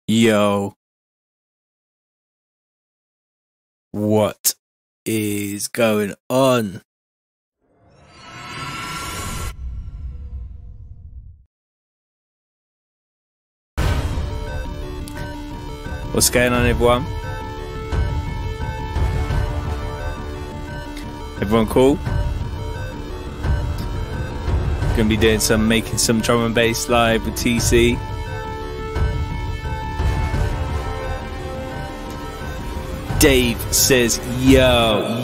Yo, what is going on? What's going on, everyone? Everyone cool? Gonna be doing making some drum and bass live with TC. Dave says, yo,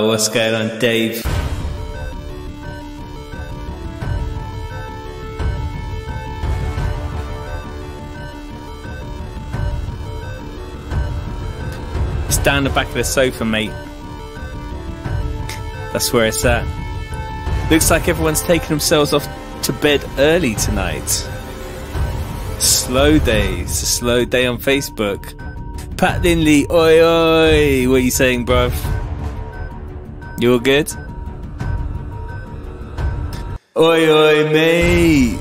what's going on, Dave? It's down the back of the sofa, mate. That's where it's at. Looks like everyone's taking themselves off to bed early tonight. Slow day. It's a slow day on Facebook. Pat Lindley, oi oi, what are you saying, bruv? You all good? Oi oi, mate.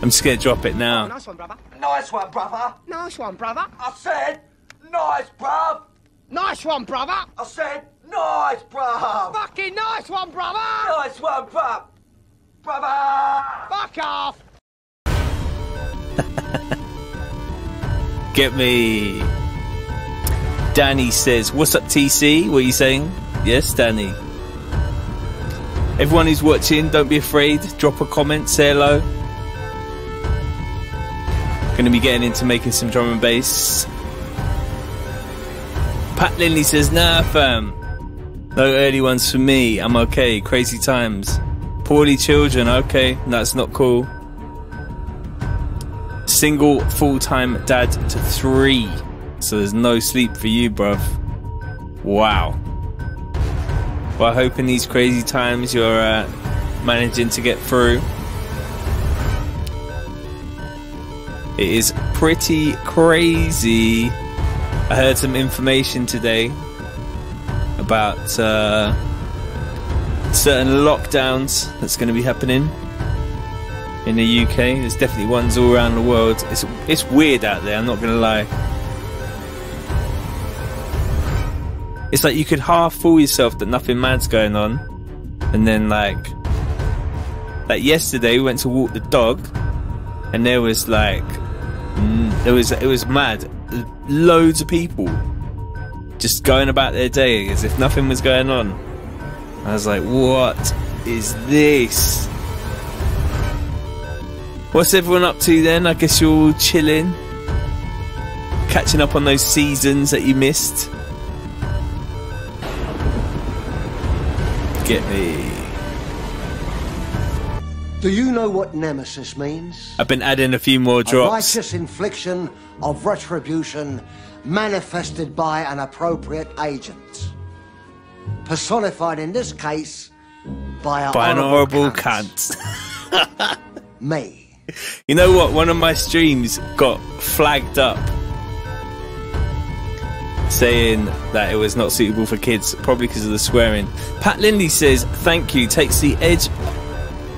I'm just gonna drop it now. Oh, nice one, brother. Nice one, brother. Nice one, brother. I said, nice, bruv. Nice one, brother. I said, nice, bruv. Fucking nice one, brother. Nice one, bruv. Brother. Fuck off. Get me. Danny says, what's up, TC? What are you saying? Yes, Danny. Everyone who's watching, don't be afraid. Drop a comment, say hello. Gonna be getting into making some drum and bass. Pat Lindley says, nah, fam. No early ones for me. I'm okay. Crazy times. Poorly children. Okay, that's not cool. Single full-time dad to 3. So there's no sleep for you, bruv. Wow. Well, I hope in these crazy times you're managing to get through. It is pretty crazy. I heard some information today about certain lockdowns that's going to be happening in the UK. There's definitely ones all around the world. It's weird out there, I'm not gonna lie. It's like you could half fool yourself that nothing mad's going on, and then like yesterday we went to walk the dog, and there was like it was mad. Loads of people just going about their day as if nothing was going on. I was like, what is this? What's everyone up to then? I guess you're all chilling, catching up on those seasons that you missed. Get me. Do you know what nemesis means? I've been adding a few more drops. A righteous infliction of retribution manifested by an appropriate agent. Personified in this case by an horrible cunt. Me. You know what? One of my streams got flagged up saying that it was not suitable for kids, probably because of the swearing. Pat Lindley says, thank you. Takes the edge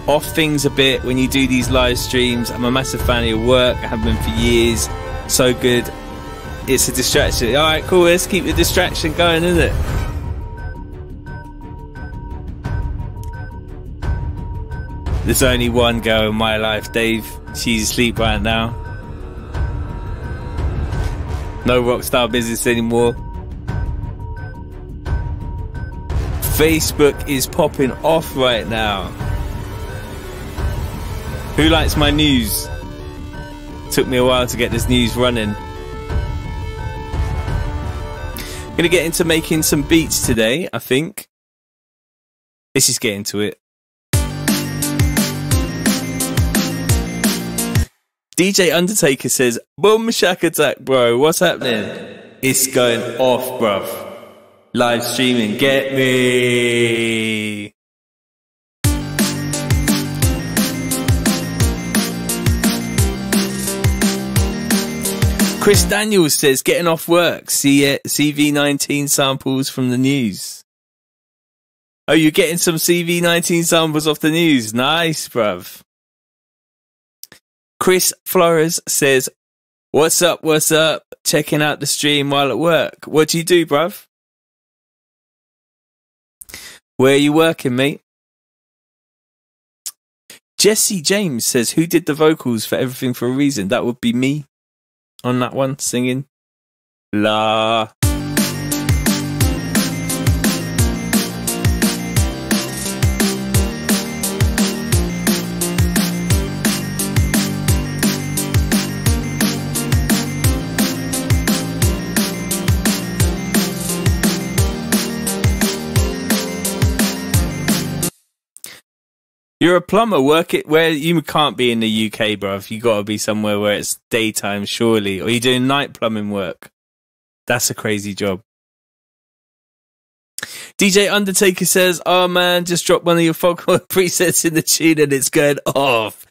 off things a bit when you do these live streams. I'm a massive fan of your work. I have been for years. So good. It's a distraction. Alright, cool. Let's keep the distraction going, isn't it? There's only one girl in my life, Dave. She's asleep right now. No rockstar business anymore. Facebook is popping off right now. Who likes my news? Took me a while to get this news running. I'm gonna get into making some beats today, I think. Let's just get into it. DJ Undertaker says, boom shack attack, bro. What's happening? It's going off, bruv. Live streaming, get me. Chris Daniels says, getting off work. CV19 samples from the news. Oh, you're getting some CV19 samples off the news. Nice, bruv. Chris Flores says, what's up, what's up? Checking out the stream while at work. What do you do, bruv? Where are you working, mate? Jesse James says, who did the vocals for Everything for a Reason? That would be me on that one, singing. La. You're a plumber, work it where you can't be in the UK, bruv. You gotta be somewhere where it's daytime, surely. Or you're doing night plumbing work. That's a crazy job. DJ Undertaker says, oh man, just drop one of your Foghorn presets in the tune and it's going off.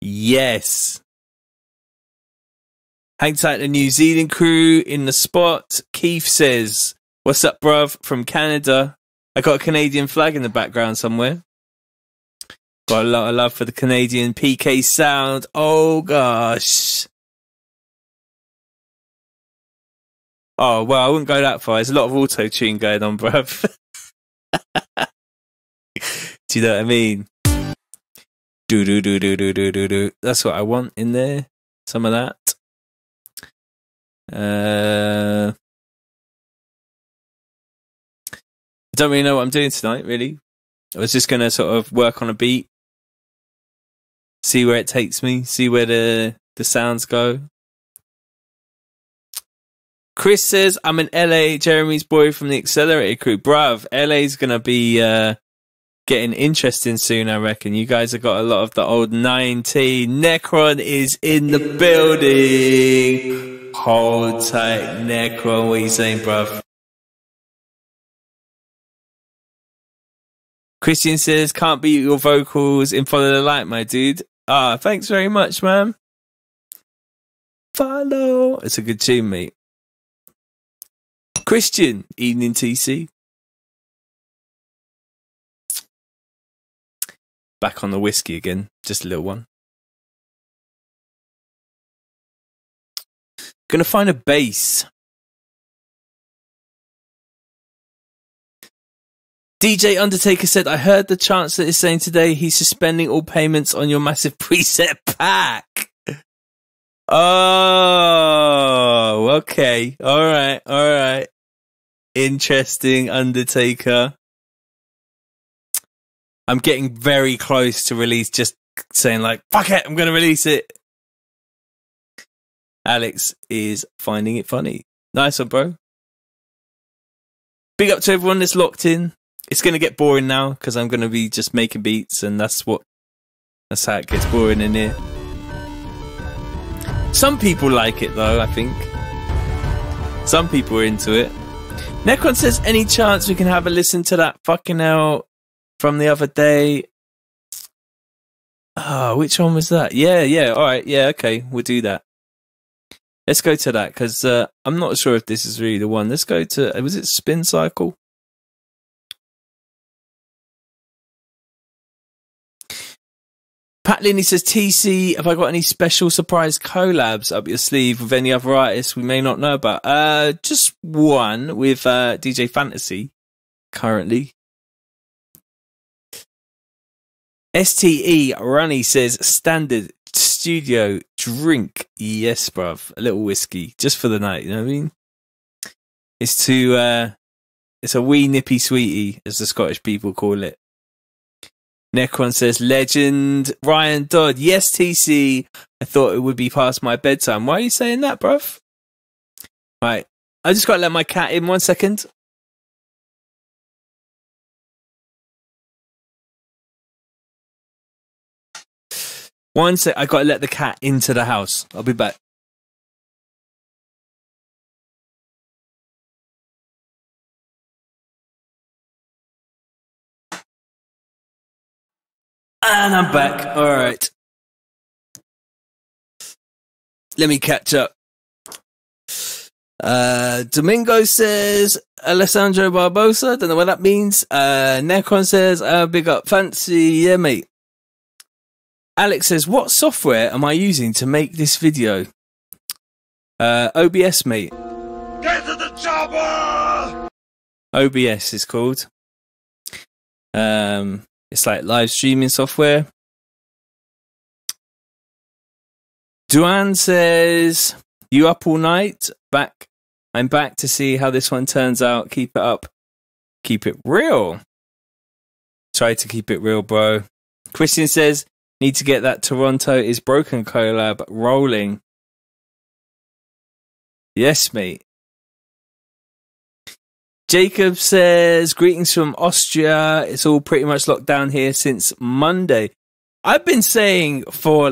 Yes. Hang tight, the New Zealand crew in the spot. Keith says, what's up, bruv, from Canada. I got a Canadian flag in the background somewhere. Got a lot of love for the Canadian PK sound. Oh, gosh. Oh, well, I wouldn't go that far. There's a lot of auto-tune going on, bruv. Do you know what I mean? Do. That's what I want in there. Some of that. I don't really know what I'm doing tonight, really. I was just going to sort of work on a beat. See where it takes me. See where the sounds go. Chris says, I'm in LA, Jeremy's boy from the Accelerator crew. Bruv, LA's going to be getting interesting soon, I reckon. You guys have got a lot of the old 90. Necron is in the building. Hold tight, Necron. What are you saying, bruv? Christian says, can't beat your vocals in Follow the Light, my dude. Ah, thanks very much, man. Follow. It's a good tune, mate. Christian, evening TC. Back on the whiskey again. Just a little one. Gonna find a bass. DJ Undertaker said, I heard the Chancellor is saying today he's suspending all payments on your massive preset pack. Oh, okay. All right. Interesting, Undertaker. I'm getting very close to release, just saying like, fuck it, I'm going to release it. Alex is finding it funny. Nice one, bro. Big up to everyone that's locked in. It's going to get boring now because I'm going to be just making beats, and that's how it gets boring in here. Some people like it though, I think. Some people are into it. Necron says, any chance we can have a listen to that fucking hell from the other day? Oh, which one was that? Yeah, alright, yeah, okay, we'll do that. Let's go to that, because I'm not sure if this is really the one. Let's go to, was it Spin Cycle? Pat Linney says, TC, have I got any special surprise collabs up your sleeve with any other artists we may not know about? Just one with DJ Fantasy, currently. STE Runny says, standard studio drink. Yes, bruv. A little whiskey, just for the night, you know what I mean? It's a wee nippy sweetie, as the Scottish people call it. Necron says, legend. Ryan Dodd, yes, TC. I thought it would be past my bedtime. Why are you saying that, bruv? Right, I just got to let my cat in 1 second. One sec, I got to let the cat into the house. I'll be back. And I'm back. All right. Let me catch up. Domingo says, Alessandro Barbosa. Don't know what that means. Necron says, big up Fancy. Yeah, mate. Alex says, what software am I using to make this video? OBS, mate. Get to the chopper! OBS is called. It's like live streaming software. Duan says, you up all night? Back. I'm back to see how this one turns out. Keep it up. Keep it real. Try to keep it real, bro. Christian says, need to get that Toronto is Broken collab rolling. Yes, mate. Jacob says, greetings from Austria. It's all pretty much locked down here since Monday. I've been saying for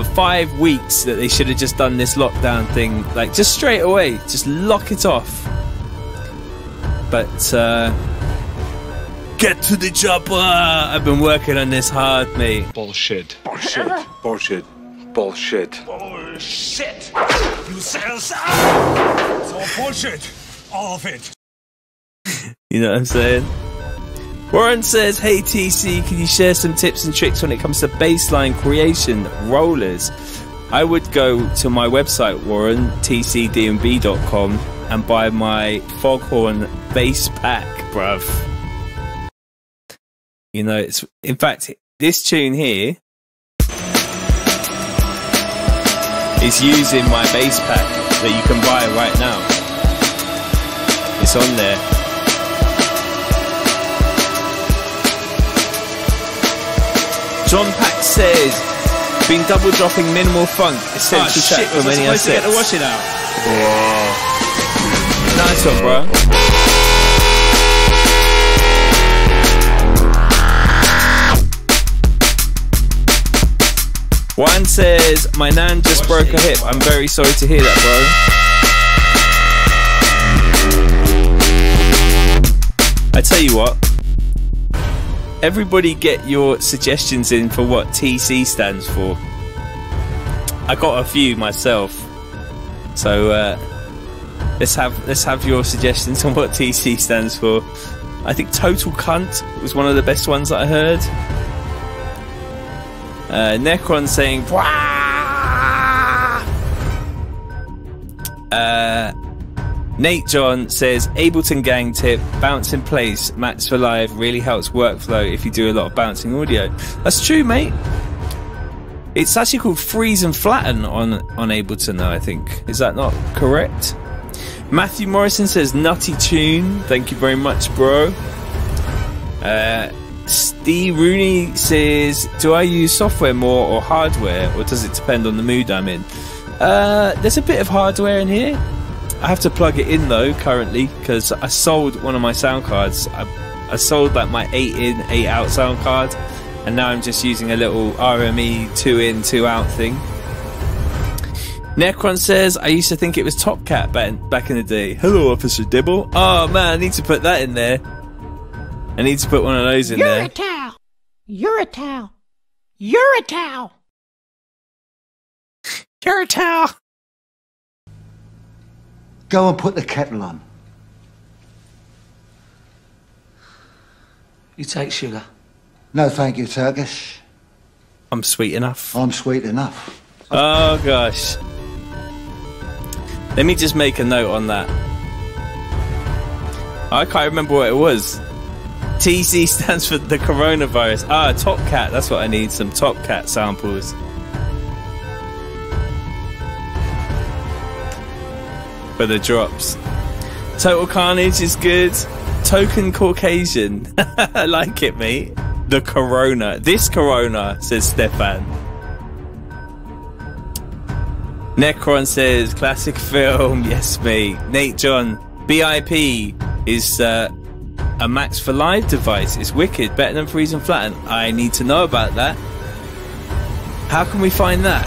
5 weeks that they should have just done this lockdown thing, like just straight away, just lock it off. But get to the chopper. I've been working on this hard, mate. Bullshit. Bullshit. Bullshit. Bullshit. Bullshit! You said so! It's all bullshit. All of it. You know what I'm saying? Warren says, hey TC, can you share some tips and tricks when it comes to bassline creation, rollers? I would go to my website, Warren, tcdnb.com, and buy my Foghorn bass pack, bruv. You know, it's, in fact, this tune here is using my bass pack that you can buy right now. It's on there. John Pack says, been double dropping minimal funk, essential track from any assets. To get the washing out. Whoa. Nice one, bro. Juan says, my nan just broke her hip. I'm very sorry to hear that, bro. I tell you what, everybody get your suggestions in for what TC stands for. I got a few myself, so let's have your suggestions on what TC stands for. I think Total Cunt was one of the best ones that I heard. Necron saying, Nate John says, Ableton gang tip, bounce in place, max for live, really helps workflow if you do a lot of bouncing audio. That's true, mate. It's actually called freeze and flatten on Ableton though, I think. Is that not correct? Matthew Morrison says, nutty tune. Thank you very much, bro. Steve Rooney says, do I use software more or hardware, or does it depend on the mood I'm in? There's a bit of hardware in here. I have to plug it in though currently, because I sold one of my sound cards. I sold like my 8-in 8-out sound card, and now I'm just using a little RME 2-in 2-out thing. Necron says, I used to think it was Top Cat back in the day. Hello, Officer Dibble. Oh man, I need to put that in there. I need to put one of those in there. You're a towel. You're a towel. You're a towel. You're a towel. Go and put the kettle on. You take sugar. No, thank you, Turkish. I'm sweet enough. I'm sweet enough. Oh gosh. Let me just make a note on that. I can't remember what it was. TC stands for the coronavirus. Ah, Top Cat. That's what I need. Some Top Cat samples. For the drops. Total Carnage is good. Token Caucasian. I like it, mate. The Corona. This Corona, says Stefan. Necron says, classic film. Yes, mate. Nate John. BIP is a Max for Live device. It's wicked. Better than Freeze and Flatten. I need to know about that. How can we find that?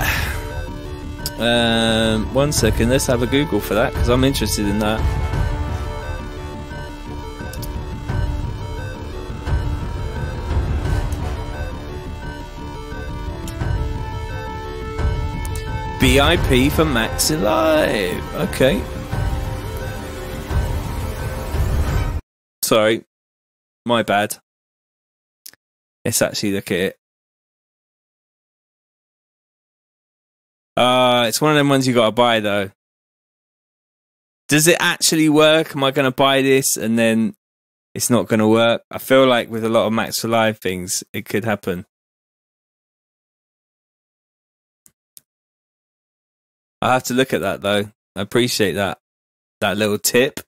1 second. Let's have a Google for that, because I'm interested in that. BIP for Max Live. Okay. Sorry. My bad. Let's actually look at it. It's one of them ones you got to buy, though. Does it actually work? Am I going to buy this and then it's not going to work? I feel like with a lot of Max for Live things, it could happen. I have to look at that, though. I appreciate that little tip.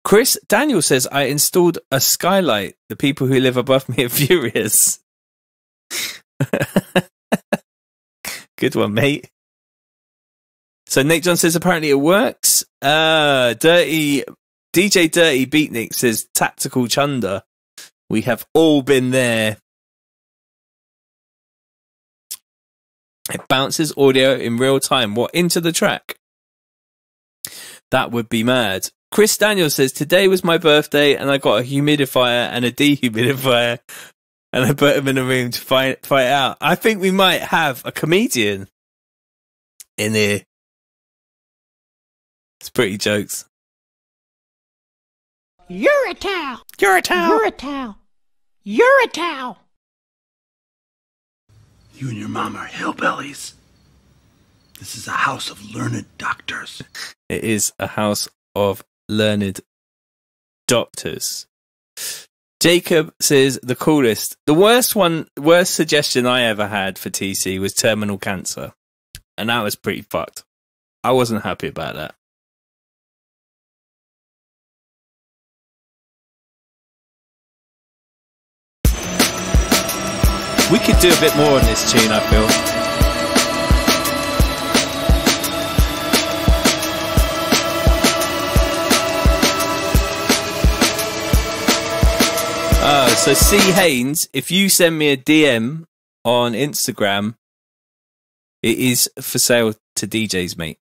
Chris Daniel says, I installed a skylight. The people who live above me are furious. Good one, mate. So Nate John says, apparently it works. DJ Dirty Beatnik says, tactical chunder. We have all been there. It bounces audio in real time. What, into the track? That would be mad. Chris Daniel says, today was my birthday and I got a humidifier and a dehumidifier and I put them in a room to fight out. I think we might have a comedian in here. It's pretty jokes. You're a towel. You're a towel. You're a towel. You're a towel. You and your mom are hillbillies. This is a house of learned doctors. It is a house of learned doctors. Jacob says the coolest. The worst suggestion I ever had for TC was terminal cancer. And that was pretty fucked. I wasn't happy about that. We could do a bit more on this tune, I feel. So C. Haynes, if you send me a DM on Instagram, it is for sale to DJs, mate.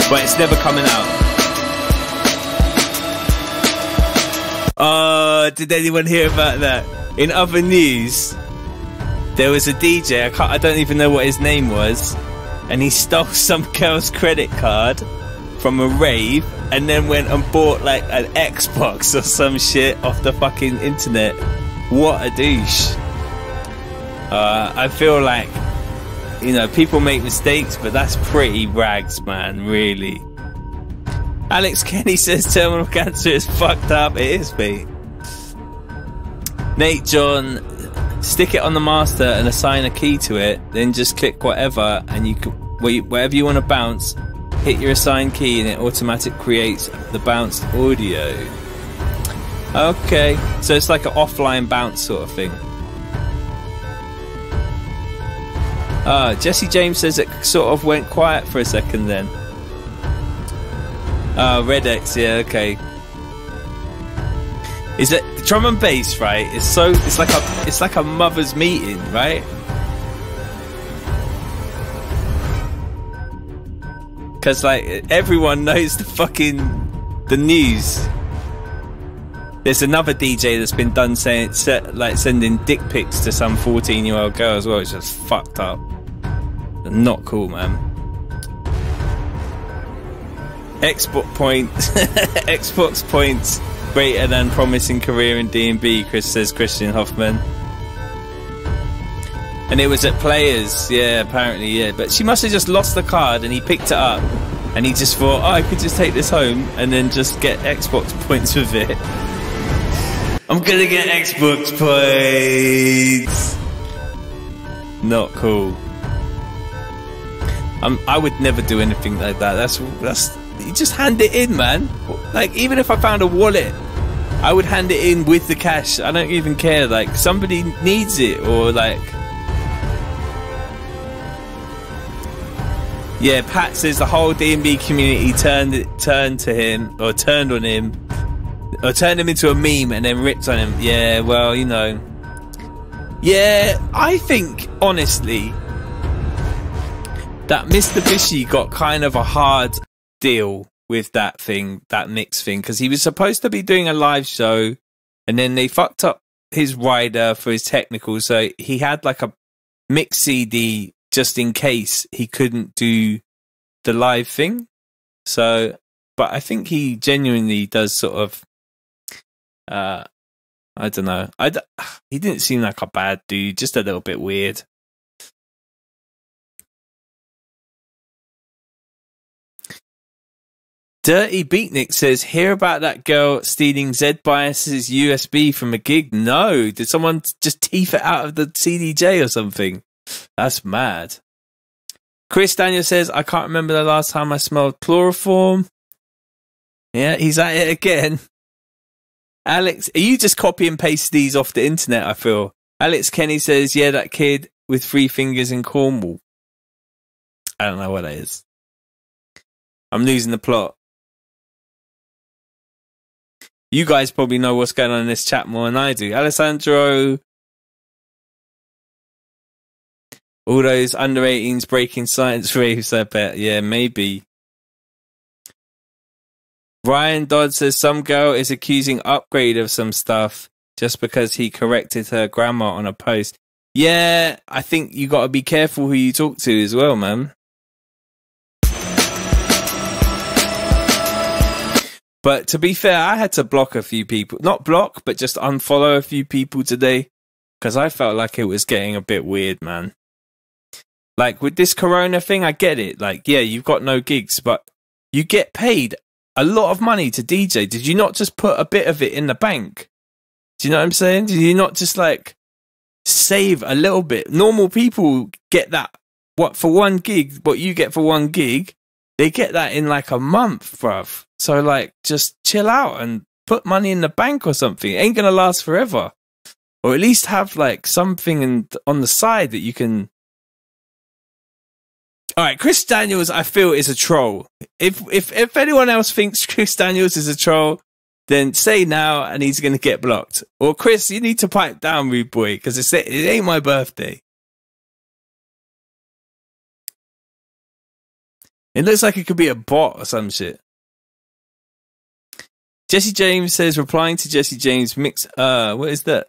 But it's never coming out. Oh, did anyone hear about that? In other news, there was a DJ, I don't even know what his name was, and he stole some girl's credit card from a rave and then went and bought like an Xbox or some shit off the fucking internet. What a douche. I feel like, you know, people make mistakes, but that's pretty rags, man, really. Alex Kenny says terminal cancer is fucked up. It is, mate. Nate John, stick it on the master and assign a key to it, then just click whatever and you can, wherever you want to bounce, hit your assigned key and it automatically creates the bounced audio. Okay, so it's like an offline bounce sort of thing. Jesse James says it sort of went quiet for a second then. Red X, yeah, okay. Is it drum and bass, right? It's like a mother's meeting, right? Because like everyone knows the news. There's another DJ that's been done sending dick pics to some 14-year-old girl as well. It's just fucked up. Not cool, man. Xbox points greater than promising career in D&B, says Christian Hoffman. And it was at Players, yeah, apparently, yeah. But she must have just lost the card and he picked it up. And he just thought, oh, I could just take this home and then just get Xbox points with it. I'm gonna get Xbox points. Not cool. I would never do anything like that. That's you just hand it in, man. Like, even if I found a wallet, I would hand it in with the cash. I don't even care. Like, somebody needs it, or like. Yeah, Pat says the whole D&B community turned on him into a meme and then ripped on him. Yeah, well, you know. Yeah, I think, honestly, that Mr. Bishy got kind of a hard deal with that mix thing, because he was supposed to be doing a live show and then they fucked up his rider for his technical, so he had like a mix CD just in case he couldn't do the live thing. So, but I think he genuinely does sort of I don't know. He didn't seem like a bad dude, just a little bit weird. Dirty Beatnik says, hear about that girl stealing Z-Bias's USB from a gig? No. Did someone just teeth it out of the CDJ or something? That's mad. Chris Daniel says, I can't remember the last time I smelled chloroform. Yeah, he's at it again. Alex, are you just copy and paste these off the internet, I feel? Alex Kenny says, yeah, that kid with 3 fingers in Cornwall. I don't know what that is. I'm losing the plot. You guys probably know what's going on in this chat more than I do. Alessandro, all those under 18s breaking science raves, I bet. Yeah, maybe. Ryan Dodd says some girl is accusing Upgrade of some stuff just because he corrected her grammar on a post. Yeah, I think you got to be careful who you talk to as well, man. But to be fair, I had to block a few people. Not block, but just unfollow a few people today. Because I felt like it was getting a bit weird, man. Like, with this Corona thing, I get it. Like, yeah, you've got no gigs, but you get paid a lot of money to DJ. Did you not just put a bit of it in the bank? Do you know what I'm saying? Did you not just, like, save a little bit? Normal people get that, what, for one gig, what you get for one gig, they get that in, like, a month, bruv. So, like, just chill out and put money in the bank or something. It ain't going to last forever. Or at least have, like, something on the side that you can... All right, Chris Daniels, I feel, is a troll. If anyone else thinks Chris Daniels is a troll, then say now and he's going to get blocked. Or, Chris, you need to pipe down, rude boy, because it ain't my birthday. It looks like it could be a bot or some shit. Jesse James says, replying to Jesse James, what is that?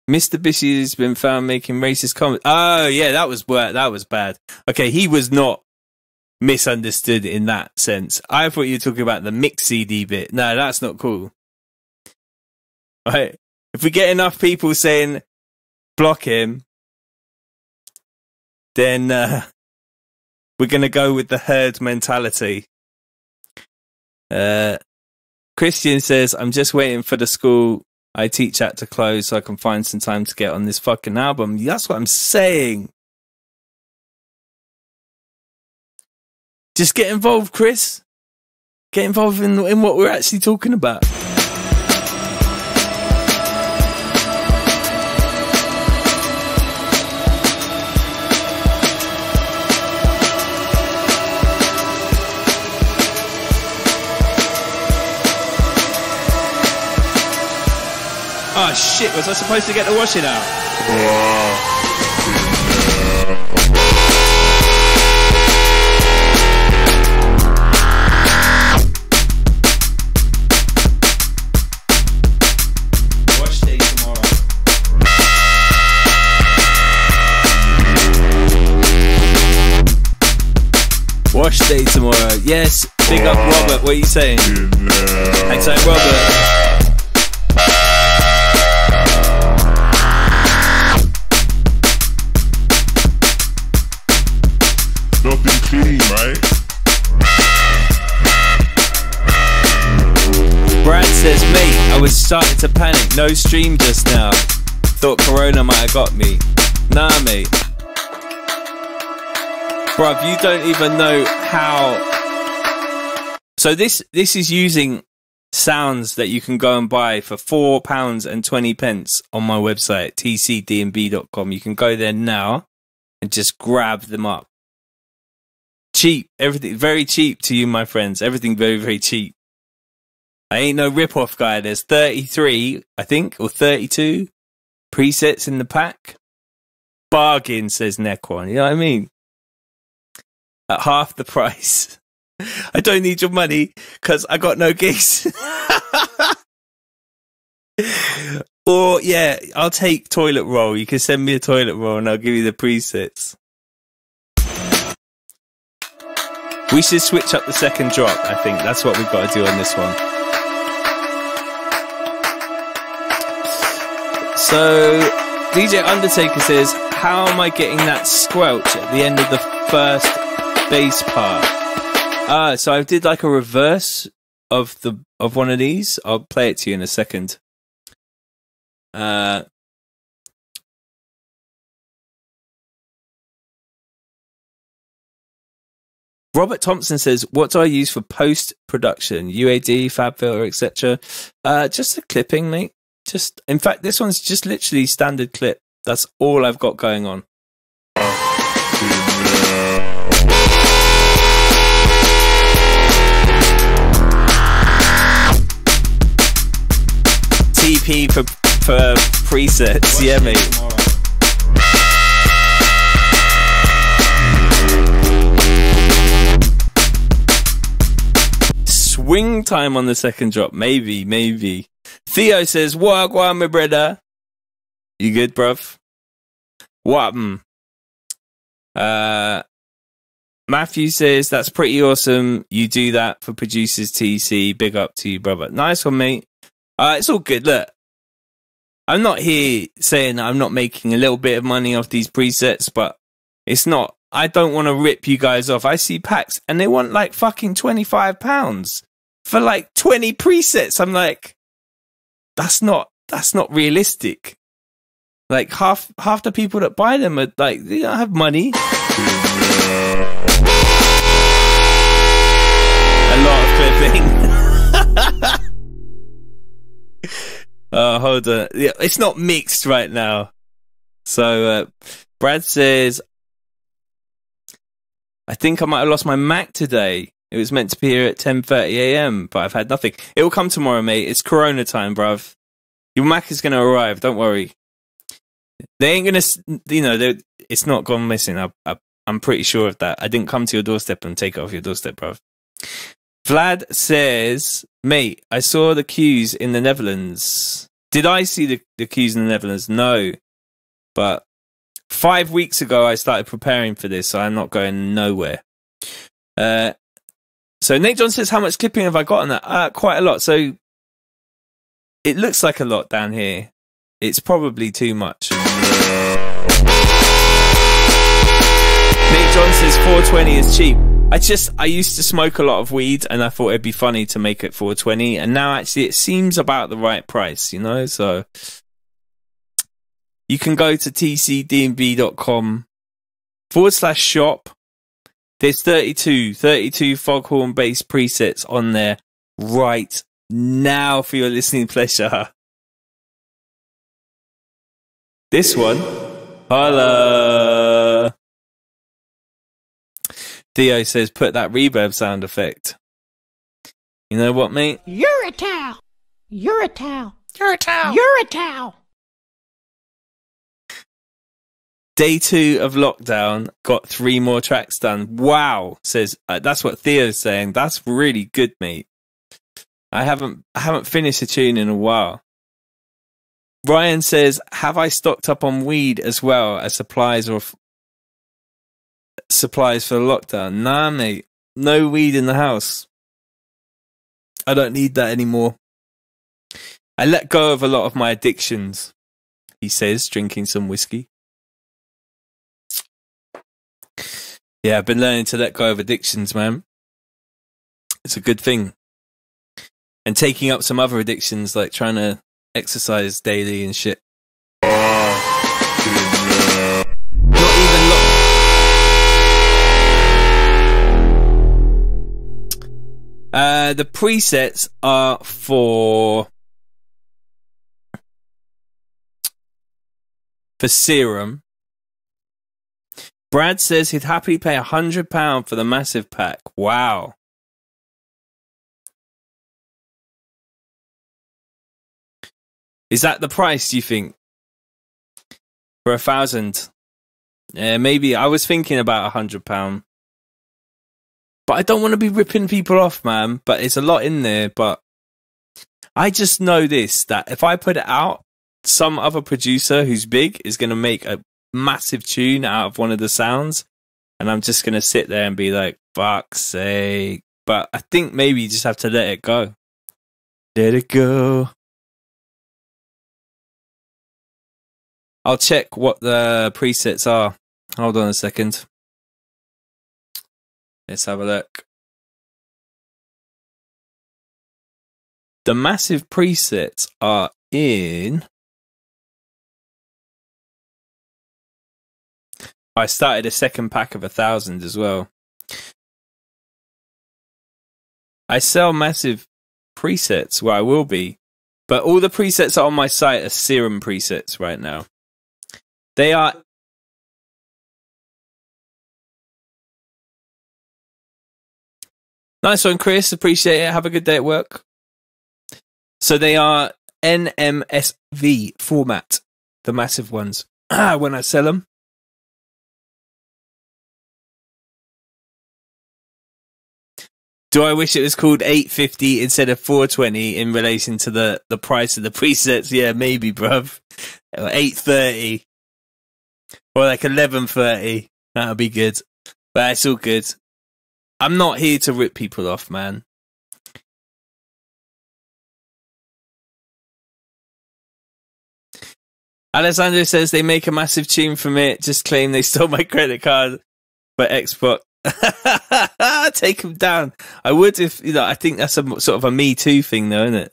Mr. Bishy has been found making racist comments. Oh, yeah, that was bad. Okay, he was not misunderstood in that sense. I thought you were talking about the mix CD bit. No, that's not cool. Right. If we get enough people saying block him, then we're going to go with the herd mentality. Christian says, I'm just waiting for the school I teach at to close so I can find some time to get on this fucking album. That's what I'm saying. Just get involved, Chris. Get involved in what we're actually talking about. Oh shit, was I supposed to get the washing out? Wash day tomorrow. Wash day tomorrow. Yes, big up Robert, what are you saying? Thanks, Robert. Nothing clean, right? Brad says, mate, I was starting to panic. No stream just now. Thought Corona might have got me. Nah, mate. Bruv, you don't even know how... So this is using sounds that you can go and buy for £4.20 on my website, tcdnb.com. You can go there now and just grab them up. Cheap, everything very cheap to you, my friends. Everything very, very cheap. I ain't no rip-off guy. There's 33, I think, or 32 presets in the pack. Bargain, says Necron. You know what I mean? At half the price. I don't need your money because I got no gigs. Or, yeah, I'll take toilet roll. You can send me a toilet roll and I'll give you the presets. We should switch up the second drop, I think. That's what we've got to do on this one. So DJ Undertaker says, how am I getting that squelch at the end of the first bass part? So I did like a reverse of one of these. I'll play it to you in a second. Robert Thompson says, what do I use for post-production? UAD, FabFilter, etc. Just a clipping, mate. In fact, this one's just literally standard clip. That's all I've got going on. TP for presets, yeah, mate. Swing time on the second drop, maybe. Theo says, "What, my brother? You good, bruv? What? Matthew says, that's pretty awesome. You do that for producers, TC. Big up to you, brother. Nice one, mate. It's all good. Look, I'm not here saying that I'm not making a little bit of money off these presets, but it's not. I don't want to rip you guys off. I see packs and they want like fucking £25 for like 20 presets. I'm like, that's not realistic. Like half the people that buy them are like, they don't have money. A lot of clipping. Oh, hold on. Yeah, it's not mixed right now. So Brad says, I think I might have lost my Mac today. It was meant to be here at 10:30 a.m, but I've had nothing. It will come tomorrow, mate. It's Corona time, bruv. Your Mac is going to arrive. Don't worry. They ain't going to, you know, it's not gone missing. I'm pretty sure of that. I didn't come to your doorstep and take it off your doorstep, bruv. Vlad says, mate, I saw the queues in the Netherlands. Did I see the queues in the Netherlands? No. But 5 weeks ago, I started preparing for this, so I'm not going nowhere. So Nate John says, how much clipping have I got on that? Quite a lot. So it looks like a lot down here. It's probably too much. Nate John says 420 is cheap. I used to smoke a lot of weed and I thought it'd be funny to make it 420, and now actually it seems about the right price, you know? So you can go to tcdnb.com/shop. There's 32 Foghorn bass presets on there right now for your listening pleasure. This one, holla. Theo says, put that reverb sound effect. You know what, mate? You're a towel. You're a towel. You're a towel. You're a towel. Day 2 of lockdown, got 3 more tracks done. Wow, says that's what Theo's saying. That's really good, mate. I haven't finished a tune in a while. Ryan says, have I stocked up on weed as well as supplies for the lockdown? Nah, mate. No weed in the house. I don't need that anymore. I let go of a lot of my addictions, he says, drinking some whiskey. Yeah, I've been learning to let go of addictions, man. It's a good thing. And taking up some other addictions, like trying to exercise daily and shit. Not even the presets are for Serum. Brad says he'd happily pay £100 for the massive pack. Wow. Is that the price, you think? For 1,000? Yeah, maybe. I was thinking about £100. But I don't want to be ripping people off, man. But it's a lot in there. But I just know this, that if I put it out, some other producer who's big is going to make a massive tune out of one of the sounds, and I'm just gonna sit there and be like, fuck's sake. But I think maybe you just have to let it go. Let it go. I'll check what the presets are. Hold on a second. Let's have a look. The massive presets are in... I started a second pack of 1,000 as well. I sell massive presets, well, I will be, but all the presets are on my site are Serum presets right now. They are... Nice one, Chris. Appreciate it. Have a good day at work. So they are NMSV format, the massive ones, when I sell them. Do I wish it was called 850 instead of 420 in relation to the price of the presets? Yeah, maybe, bruv. Or 830. Or like 1130. That'll be good. But it's all good. I'm not here to rip people off, man. Alessandro says they make a massive tune from it. Just claim they stole my credit card for Xbox. Take them down. I would if, you know, I think that's a sort of a Me Too thing though, isn't it?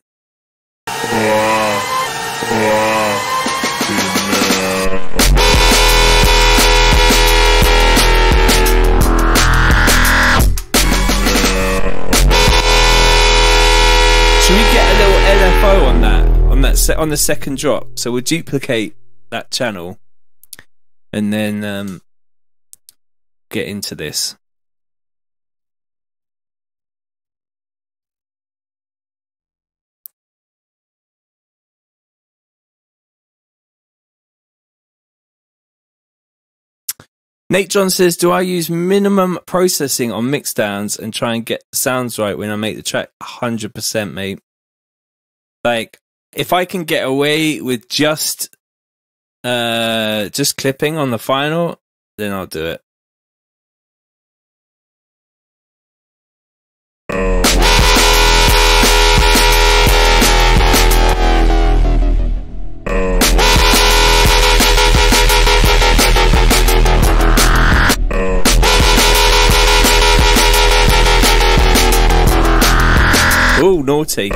Should we get a little LFO on the second drop? So we'll duplicate that channel and then get into this. Nate John says, do I use minimum processing on mixdowns and try and get the sounds right when I make the track? 100%, mate. Like, if I can get away with just clipping on the final, then I'll do it. Oh, naughty.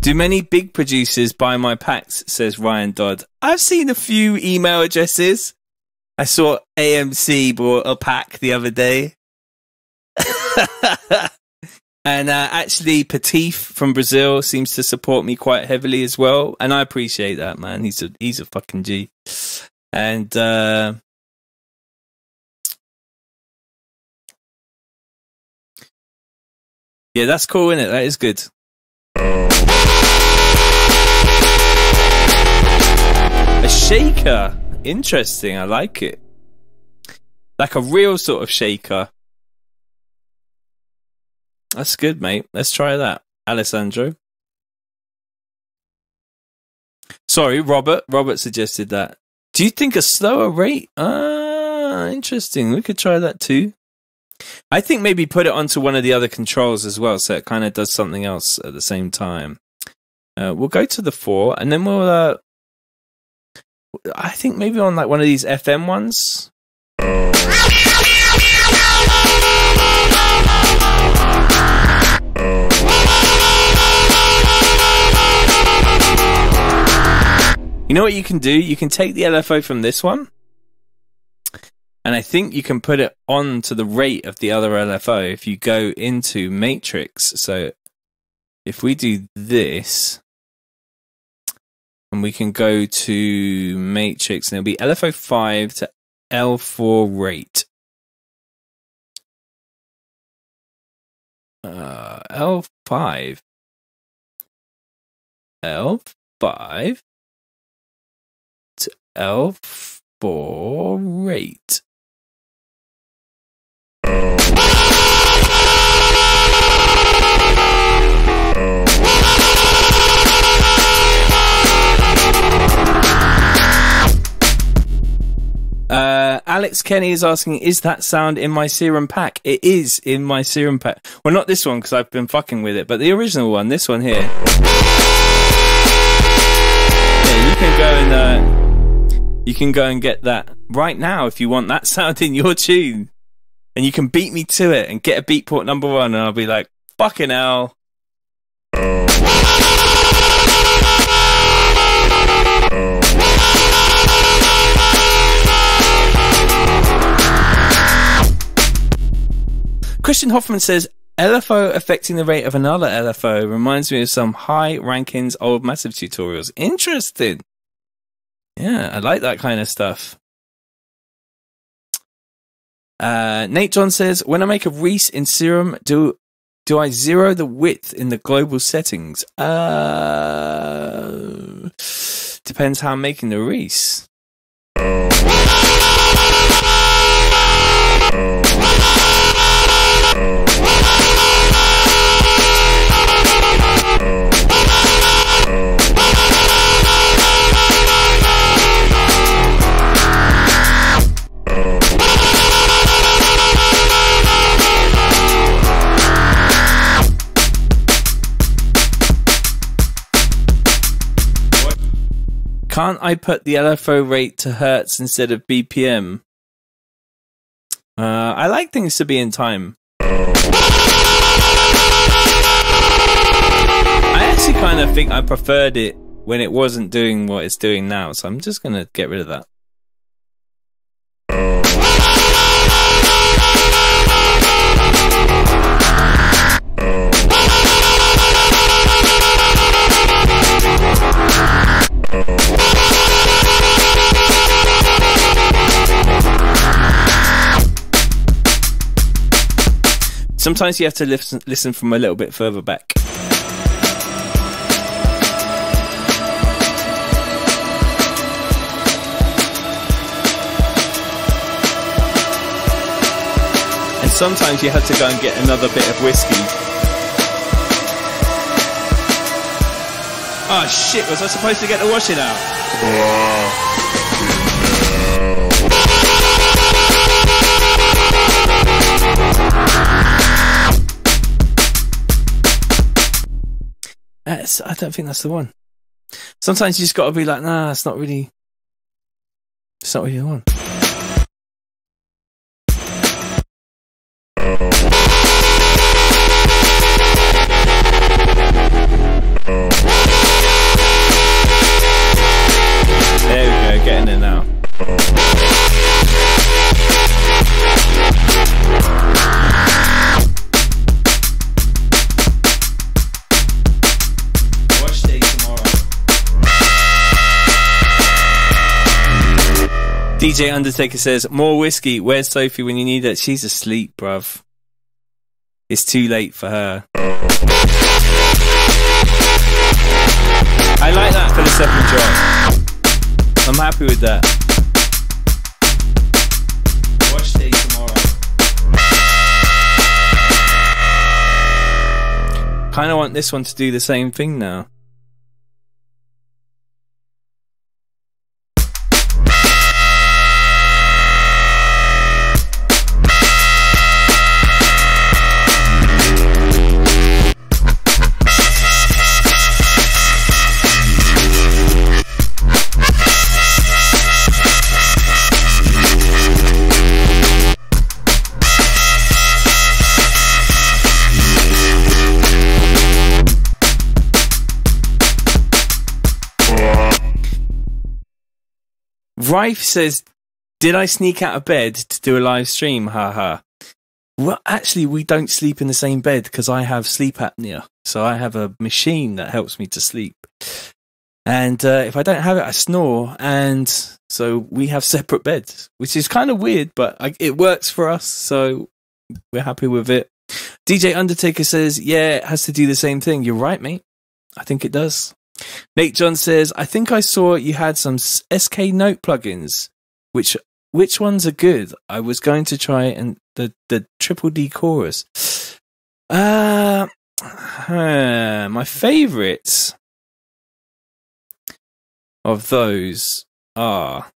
Do many big producers buy my packs, says Ryan Dodd. I've seen a few email addresses. I saw AMC bought a pack the other day. And actually, Patif from Brazil seems to support me quite heavily as well, and I appreciate that, man. He's a fucking G. And yeah, that's cool, isn't it? That is good. A shaker, interesting. I like it, like a real sort of shaker. That's good, mate. Let's try that. Alessandro. Sorry, Robert. Robert suggested that. Do you think a slower rate? Interesting. We could try that too. I think maybe put it onto one of the other controls as well, so it kind of does something else at the same time. We'll go to the 4, and then we'll... I think maybe on like one of these FM ones. You know what you can do? You can take the LFO from this one, and I think you can put it on to the rate of the other LFO if you go into Matrix. So if we do this, and we can go to Matrix, and it'll be LFO 5 to L4 rate. L5. L5 to L4 rate. Alex Kenny is asking, is that sound in my Serum pack? It is in my Serum pack. Well, not this one because I've been fucking with it, but the original one, this one here. Yeah, you can go and get that right now if you want that sound in your tune. And you can beat me to it and get a Beatport #1 and I'll be like, fucking hell. Christian Hoffman says, LFO affecting the rate of another LFO reminds me of some high rankings old Massive tutorials. Interesting. Yeah, I like that kind of stuff. Nate John says, when I make a Reese in Serum, do I zero the width in the global settings? Depends how I'm making the Reese. Can't I put the LFO rate to hertz instead of BPM? I like things to be in time. I actually kind of think I preferred it when it wasn't doing what it's doing now, so I'm just going to get rid of that. Sometimes you have to listen from a little bit further back. And sometimes you have to go and get another bit of whiskey. Oh shit, was I supposed to get the washing out? I don't think that's the one. Sometimes you just got to be like, nah, it's not really the one. There we go, getting it now. DJ Undertaker says, more whiskey. Where's Sophie when you need her? She's asleep, bruv. It's too late for her. I like that for the second drop. I'm happy with that. Watch day tomorrow. Kind of want this one to do the same thing now. Rife says, did I sneak out of bed to do a live stream? Haha. Well, actually, we don't sleep in the same bed because I have sleep apnea. So I have a machine that helps me to sleep. And if I don't have it, I snore. And so we have separate beds, which is kind of weird, but it works for us. So we're happy with it. DJ Undertaker says, yeah, it has to do the same thing. You're right, mate. I think it does. Nate John says, I think I saw you had some SK Note plugins. Which ones are good? I was going to try and the Triple D chorus. My favourites of those are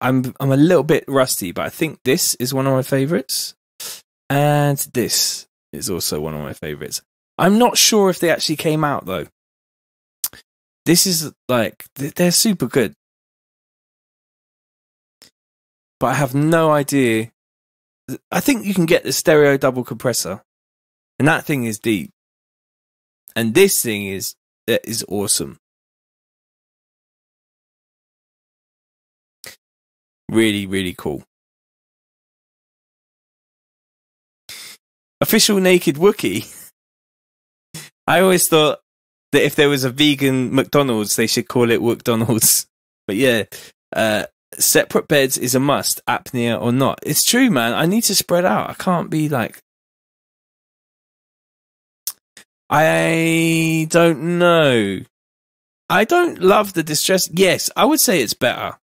I'm a little bit rusty, but I think this is one of my favorites, and this is also one of my favorites. I'm not sure if they actually came out though. This is like, they're super good, but I have no idea. I think you can get the stereo double compressor, and that thing is deep, and this thing is awesome. Really, really cool. Official naked Wookie. I always thought that if there was a vegan McDonald's, they should call it WookDonald's. But yeah, separate beds is a must, apnea or not. It's true, man. I need to spread out. I can't be like... I don't know. I don't love the distress. Yes, I would say it's better.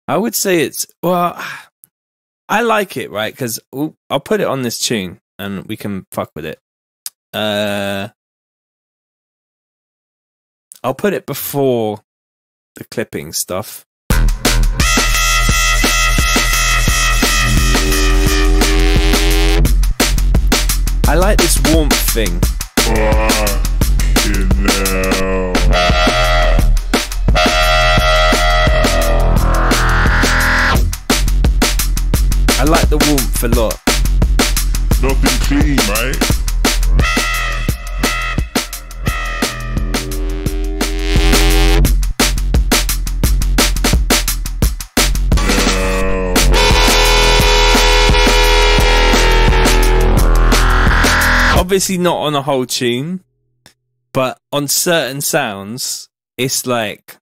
I would say it's... Well, I like it, right? Because I'll put it on this tune and we can fuck with it. I'll put it before the clipping stuff. I like this warmth thing. I like the warmth a lot. Nothing clean, right? Obviously not on a whole tune, but on certain sounds, it's like,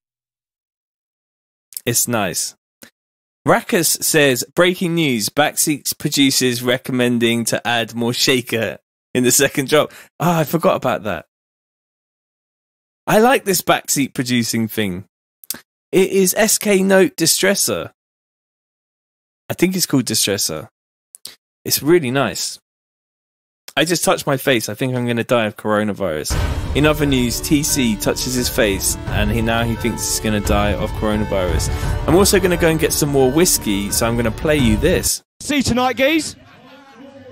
it's nice. Rakus says, breaking news, Backseat producers recommending to add more shaker in the second drop. Oh, I forgot about that. I like this backseat producing thing. It is SK Note Distressor. I think it's called Distressor. It's really nice. I just touched my face. I think I'm going to die of coronavirus. In other news, TC touches his face and now he thinks he's going to die of coronavirus. I'm also going to go and get some more whiskey, so I'm going to play you this. See tonight, geez?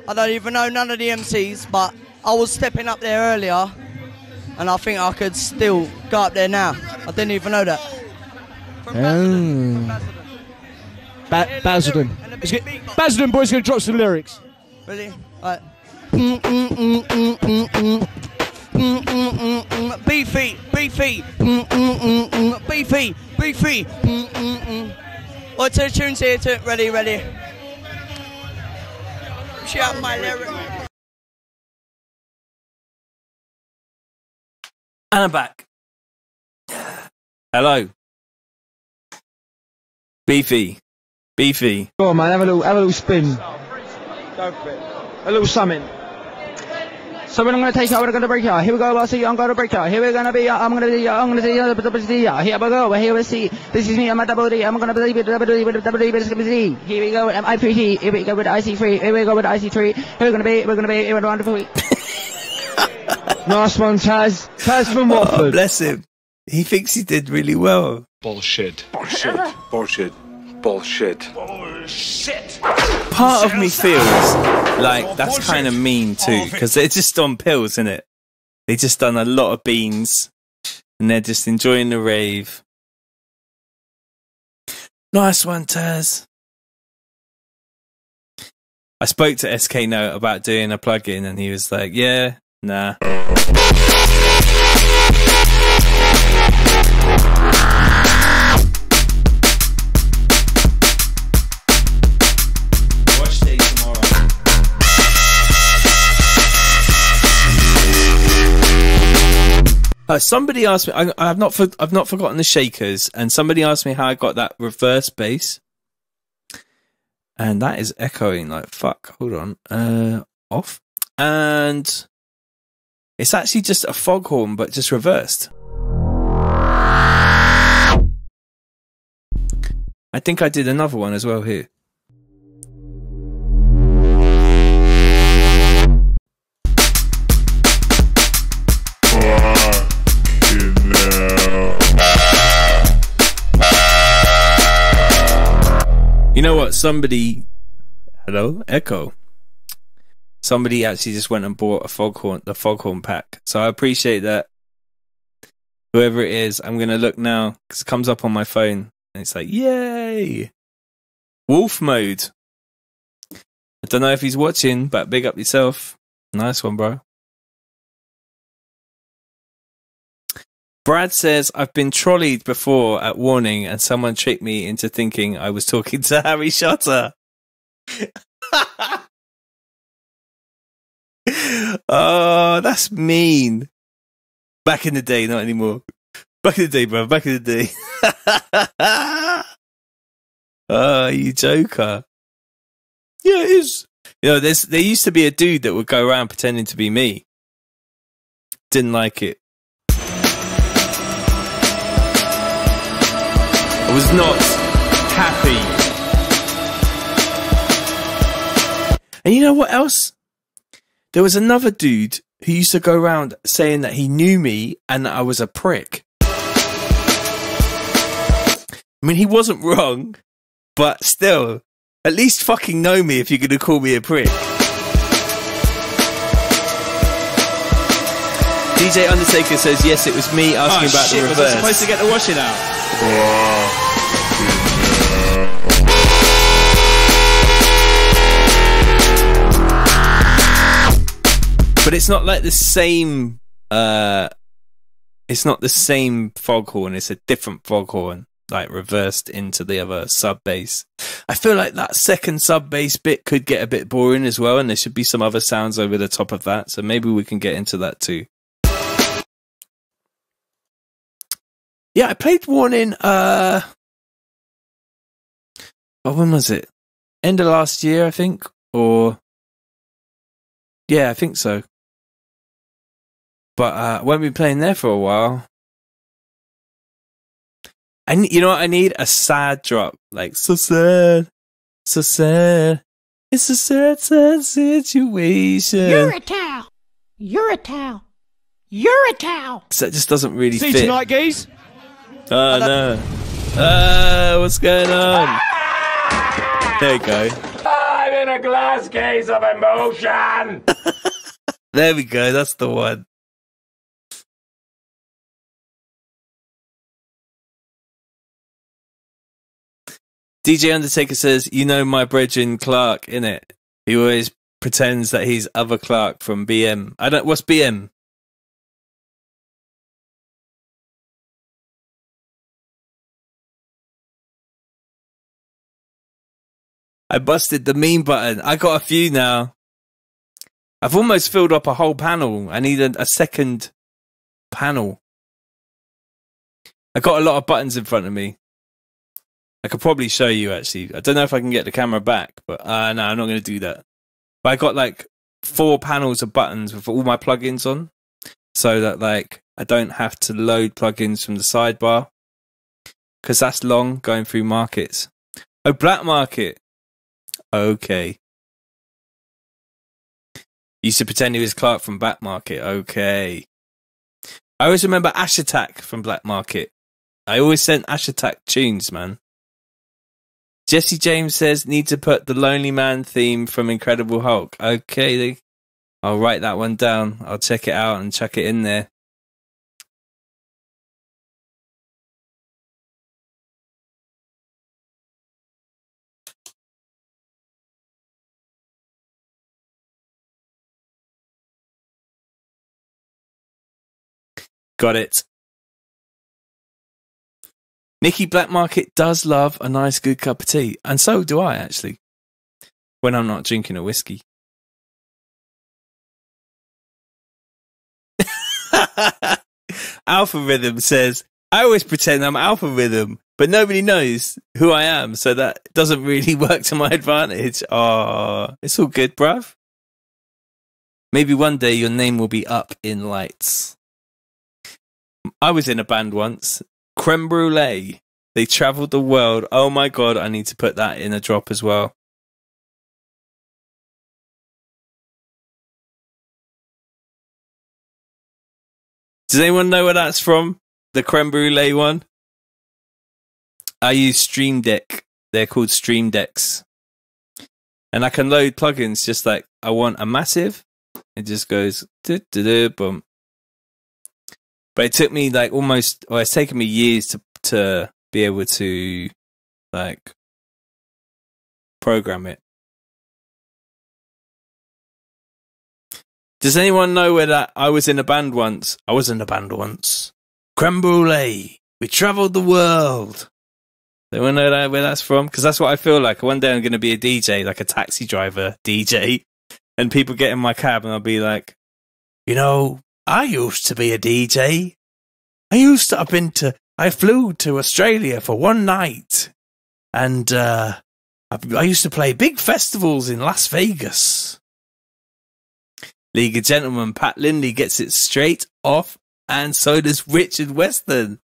I don't even know none of the MCs, but I was stepping up there earlier and I think I could still go up there now. I didn't even know that. Basildon. Basildon boy's going to drop some lyrics. Really? Right. Beefy, beefy, beefy, beefy. Or to the tunes here, ready. Shout my lyric. And I'm back. Hello. Beefy. Go on, man, have a little spin. Go for it. A little summon. So when I'm going to take out, we're going to break out. Here we go, I'll see you, I'm going to break out. Here we're going to be, I'm going to see, here we go, here we see. This is me, I'm a double D, I'm going to believe it, double D, here we go, I'm IP3, here we go with IC3, here we go with IC3, here we're going to be, we're wonderful. Nice one, Taz. Taz from Watford. Oh, bless him. He thinks he did really well. Bullshit. Part of me feels like that's kind of mean too, because they're just on pills, isn't it? They just done a lot of beans and they're just enjoying the rave. Nice one, Taz. I spoke to SK Note about doing a plugin and he was like, yeah, nah. Somebody asked me. I've not forgotten the shakers, and somebody asked me how I got that reverse bass, and that is echoing like fuck. Hold on, off, and it's actually just a foghorn, but just reversed. I think I did another one as well here. You know what? Somebody, hello, Echo. Somebody actually just went and bought a foghorn, the foghorn pack. So I appreciate that. Whoever it is, I'm gonna look now because it comes up on my phone and it's like, yay! Wolf mode. I don't know if he's watching, but big up yourself. Nice one, bro. Brad says, I've been trolleyed before at Warning and someone tricked me into thinking I was talking to Harry Shotter. Oh, that's mean. Back in the day, not anymore. Back in the day, bro. Back in the day. Oh, you joker. Yeah, it is. You know, there used to be a dude that would go around pretending to be me. Didn't like it. I was not happy. And you know what else? There was another dude who used to go around saying that he knew me and that I was a prick. I mean, he wasn't wrong, but still, at least fucking know me if you're going to call me a prick. DJ Undertaker says, yes, it was me asking about the reverse. Was I supposed to get the washing out? But it's not like the same, it's not the same foghorn, it's a different foghorn, like reversed into the other sub bass. I feel like that second sub bass bit could get a bit boring as well, and there should be some other sounds over the top of that, so maybe we can get into that too. Yeah, I played Warning, when was it? End of last year, I think, or... Yeah, I think so. But I won't be playing there for a while. You know what I need? A sad drop. Like, so sad. So sad. It's a sad, sad situation. You're a towel. You're a towel. You're a towel. So that just doesn't really fit. See tonight, geese? Oh, no. What's going on? There you go. I'm in a glass case of emotion. There we go. That's the one. DJ Undertaker says, you know my brethren Clark, innit? He always pretends that he's other Clark from BM. What's BM? I busted the meme button. I got a few now. I've almost filled up a whole panel. I need a second panel. I got a lot of buttons in front of me. I could probably show you, actually. I don't know if I can get the camera back, but no, I'm not going to do that. But I got like 4 panels of buttons with all my plugins on, so that like I don't have to load plugins from the sidebar, because that's long going through markets. Oh, Black Market. Okay. Used to pretend he was Clark from Black Market. Okay. I always remember Ash Attack from Black Market. I always sent Ash Attack tunes, man. Jesse James says, need to put the Lonely Man theme from Incredible Hulk. Okay, I'll write that one down. I'll check it out and chuck it in there. Got it. Nicky Black Market does love a nice good cup of tea. And so do I, actually. When I'm not drinking a whiskey. Alpha Rhythm says, I always pretend I'm Alpha Rhythm, but nobody knows who I am, so that doesn't really work to my advantage. Oh, it's all good, bruv. Maybe one day your name will be up in lights. I was in a band once, Creme Brulee. They travelled the world. Oh my god, I need to put that in a drop as well. Does anyone know where that's from? The Creme Brulee one? I use Stream Deck They're called Stream Decks. And I can load plugins just like I want a massive. It just goes boom. But it took me like almost, well, it's taken me years to be able to like program it. Does anyone know where that I was in a band once? I was in a band once. Creme brulee. We travelled the world. Anyone know that, where that's from? Because that's what I feel like. One day I'm going to be a DJ, like a taxi driver DJ, and people get in my cab and I'll be like, you know, I used to be a DJ. I flew to Australia for one night, and I used to play big festivals in Las Vegas. League of Gentlemen, Pat Lindley gets it straight off, and so does Richard Weston.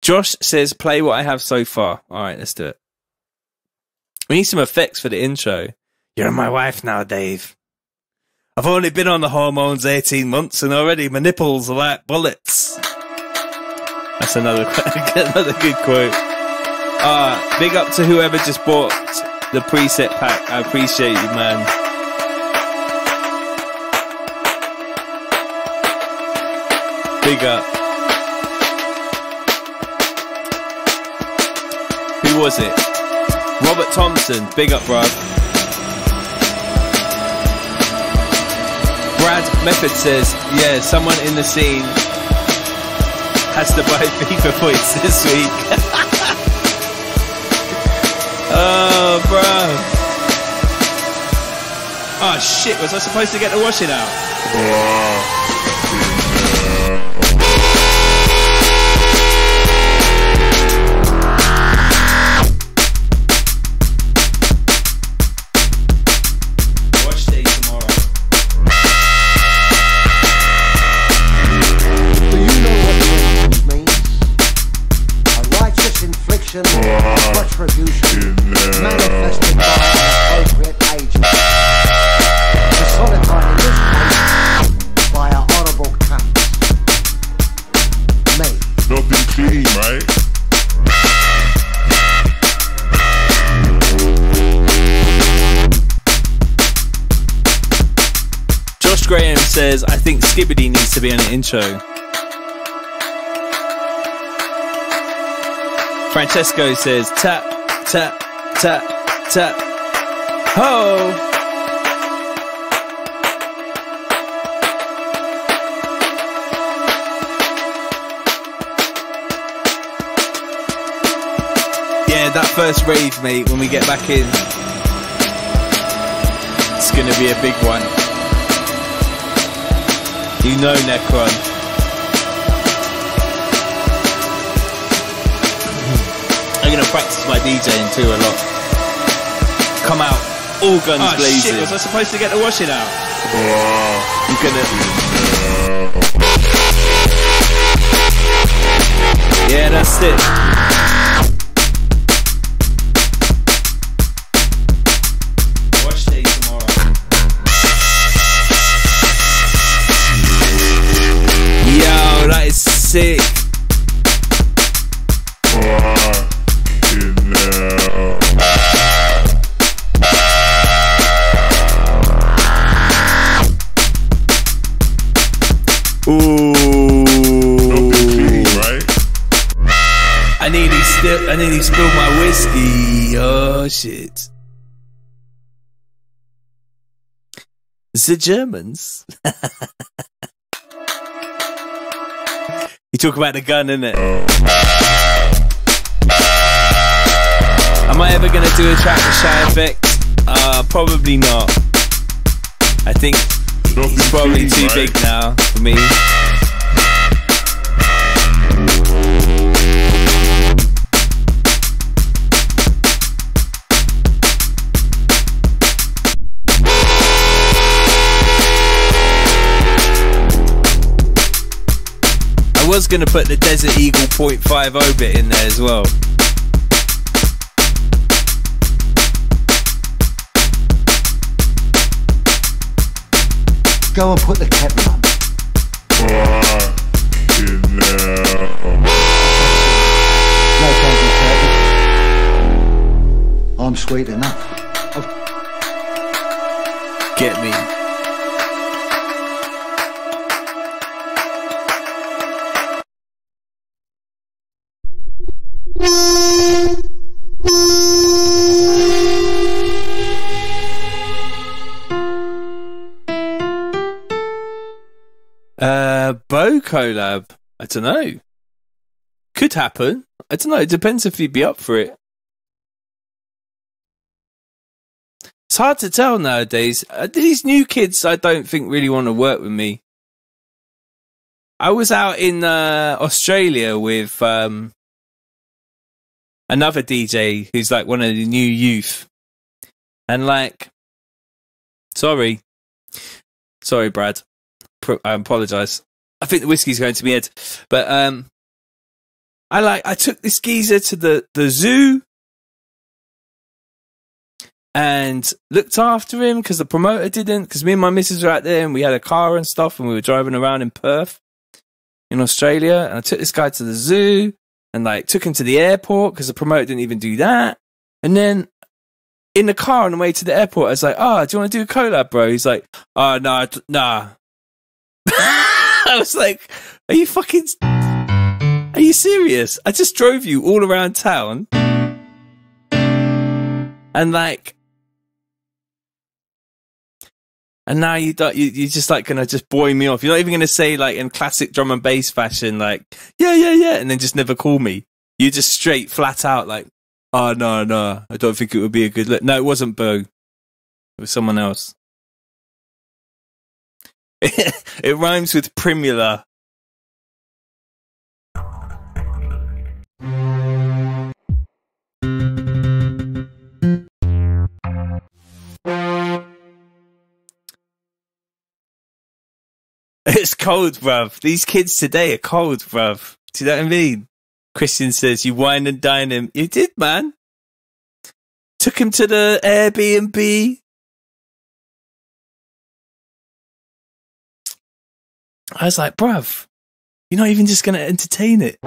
Josh says, play what I have so far. All right, let's do it. We need some effects for the intro. You're my wife now, Dave. I've only been on the hormones 18 months and already my nipples are like bullets. That's another good quote. Big up to whoever just bought the preset pack. I appreciate you, man. Big up. Who was it? Robert Thompson. Big up, bruv. Brad Method says, yeah, someone in the scene has to buy FIFA points this week. Oh, bro. Oh, shit. Was I supposed to get the washing out? Retribution manifested by an appropriate agent, personified in this case by an honourable cunt. Me. Nothing clean, right? Josh Graham says, I think Skibbity needs to be on an intro. Francesco says, tap, tap, tap, tap. Ho! Yeah, that first rave, mate, when we get back in, it's going to be a big one. You know, Necron. I'm going to practice my DJing too a lot. Come out, all guns blazing. Shit, was I supposed to get the washing out? I'm gonna... Yeah, that's it. Wash day tomorrow. Yo, that is sick. I nearly spilled my whiskey. Oh shit. The Germans. You talk about the gun, innit? Am I ever gonna do a track with Shy Effect? Probably not. I think it's probably too big now for me. I was going to put the Desert Eagle 0.50 bit in there as well. Go and put the kettle on. No, thank you, Kevin. I'm sweet enough. Get me. Bo collab. I don't know. Could happen. I don't know. It depends if you'd be up for it. It's hard to tell nowadays. These new kids, I don't think really want to work with me. I was out in Australia with another DJ who's like one of the new youth. And like, sorry, Brad. I apologise. I think the whiskey's going to my head. But I took this geezer to the zoo and looked after him because the promoter didn't, because me and my missus were out there and we had a car and stuff and we were driving around in Perth in Australia, and I took this guy to the zoo and like took him to the airport because the promoter didn't even do that. And then in the car on the way to the airport, I was like, "Oh, do you want to do a collab, bro?" He's like, "Oh, no, nah." I was like, are you serious? I just drove you all around town and like, and now you're just like gonna just buoy me off. You're not even gonna say like in classic drum and bass fashion, like, yeah, and then just never call me. You just straight flat out like, oh no, I don't think it would be a good look. No, it wasn't Bo. It was someone else. It rhymes with primula. It's cold, bruv. These kids today are cold, bruv. Do you know what I mean? Christian says, you wine and dine him. You did, man. Took him to the Airbnb. I was like, bruv, you're not even just going to entertain it.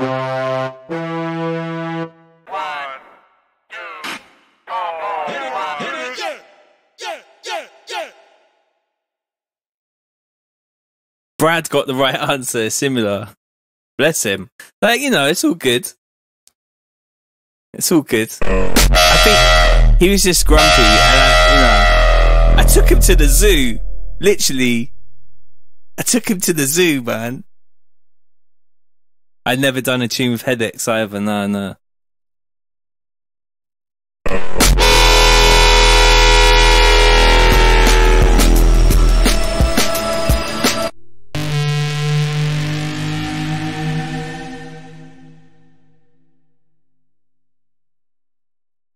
Brad got the right answer, similar. Bless him. Like, you know, it's all good. It's all good. I think he was just grumpy. And I took him to the zoo. Literally. I took him to the zoo, man. I'd never done a tune with headaches either, no.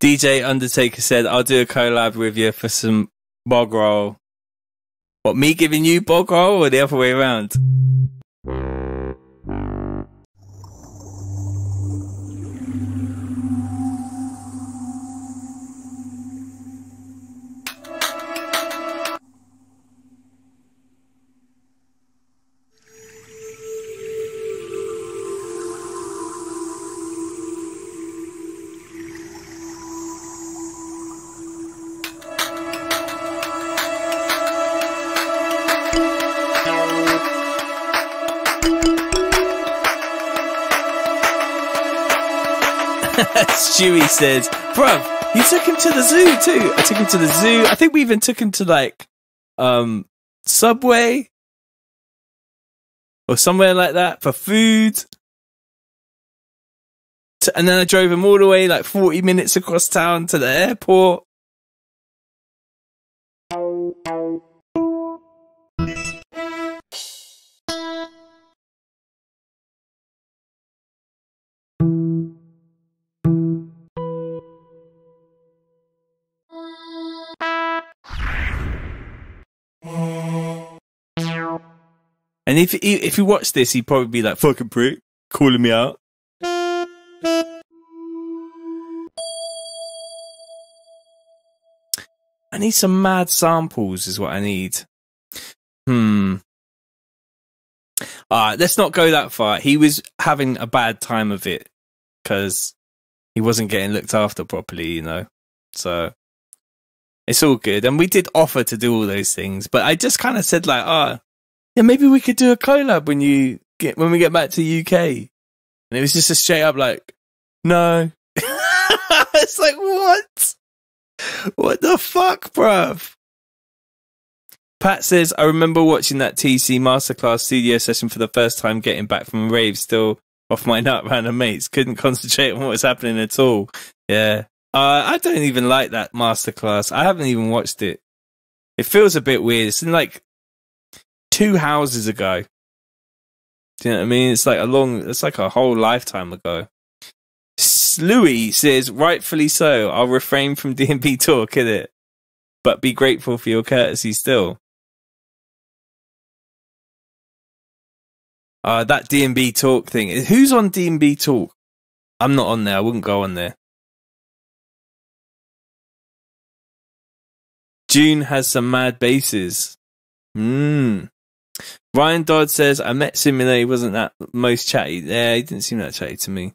DJ Undertaker said, I'll do a collab with you for some bog roll. What, me giving you bog roll or the other way around? Stewie says, bruv, you took him to the zoo too. I took him to the zoo. I think we even took him to like Subway or somewhere like that for food. And then I drove him all the way like 40 minutes across town to the airport. And if he watched this, he'd probably be like, fucking prick, calling me out. I need some mad samples is what I need. Alright, let's not go that far. He was having a bad time of it because he wasn't getting looked after properly, you know. So it's all good. And we did offer to do all those things, but I just kind of said like, oh, yeah, maybe we could do a collab when we get back to UK. And it was just a straight up like, no. It's like, what? What the fuck, bruv? Pat says, I remember watching that TC Masterclass studio session for the first time getting back from a rave, still off my nut round of mates. Couldn't concentrate on what was happening at all. Yeah. I don't even like that Masterclass. I haven't even watched it. It feels a bit weird. It's in like 2 houses ago. Do you know what I mean? It's like a whole lifetime ago. Louis says, rightfully so. I'll refrain from D&B talk, innit? But be grateful for your courtesy still. That D&B talk thing. Who's on D&B talk? I'm not on there. I wouldn't go on there. June has some mad basses. Ryan Dodd says, I met Simile. He wasn't that most chatty. Yeah, he didn't seem that chatty to me.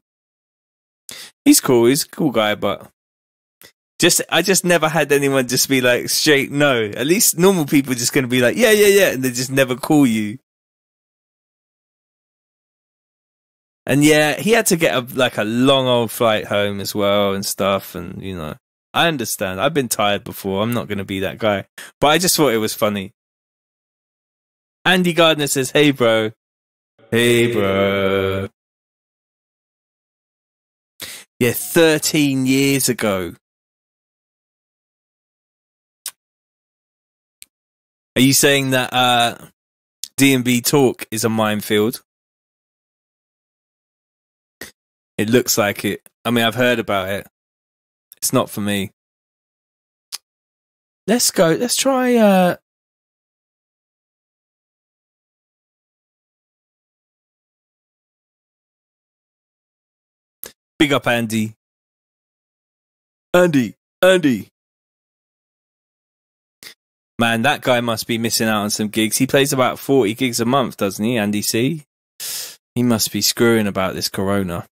He's cool. He's a cool guy, but I just never had anyone just be like straight no. At least normal people are just going to be like, yeah, and they just never call you. And yeah, he had to get a long old flight home as well and stuff. And, you know, I understand. I've been tired before. I'm not going to be that guy. But I just thought it was funny. Andy Gardner says, hey, bro. Hey, bro. Yeah, 13 years ago. Are you saying that D&B talk is a minefield? It looks like it. I mean, I've heard about it. It's not for me. Let's go. Let's try... Big up, Andy. Andy. Man, that guy must be missing out on some gigs. He plays about 40 gigs a month, doesn't he, Andy C? He must be screwing about this corona.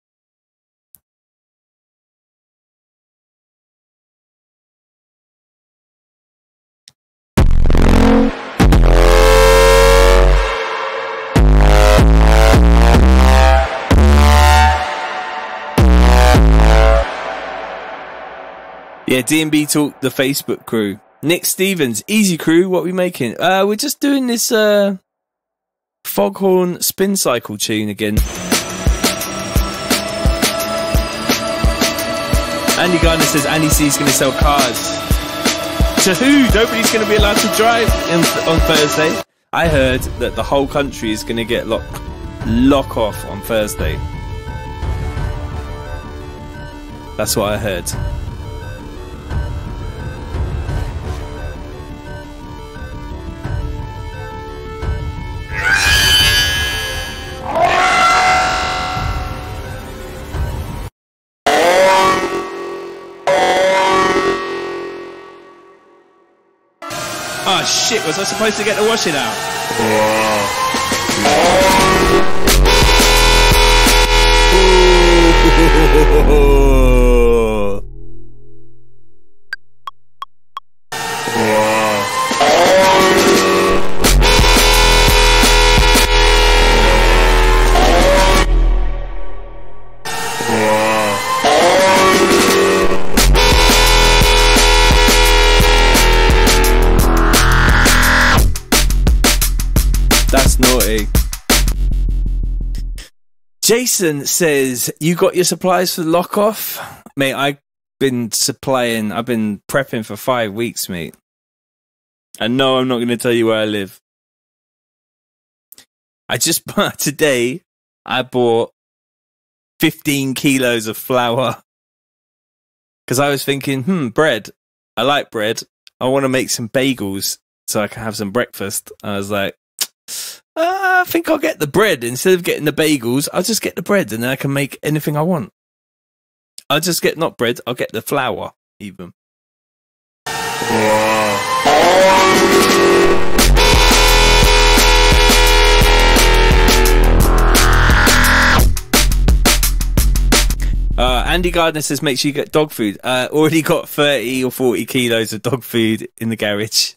Yeah, D&B Talk, the Facebook crew. Nick Stevens, Easy Crew, what are we making? We're just doing this Foghorn Spin Cycle tune again. Andy Gardner says Andy C's going to sell cars. To who? Nobody's going to be allowed to drive on Thursday. I heard that the whole country is going to get lock off on Thursday. That's what I heard. Oh shit, was I supposed to get the washing out? That's naughty. Jason says, you got your supplies for the lock off? Mate, I've been prepping for 5 weeks, mate. And no, I'm not going to tell you where I live. Today, I bought 15 kilos of flour. Because I was thinking, bread. I like bread. I want to make some bagels so I can have some breakfast. I was like, I think I'll get the bread. Instead of getting the bagels, I'll just get the bread and then I can make anything I want. I'll just get not bread, I'll get the flour even. Andy Gardner says make sure you get dog food. Already got 30 or 40 kilos of dog food in the garage.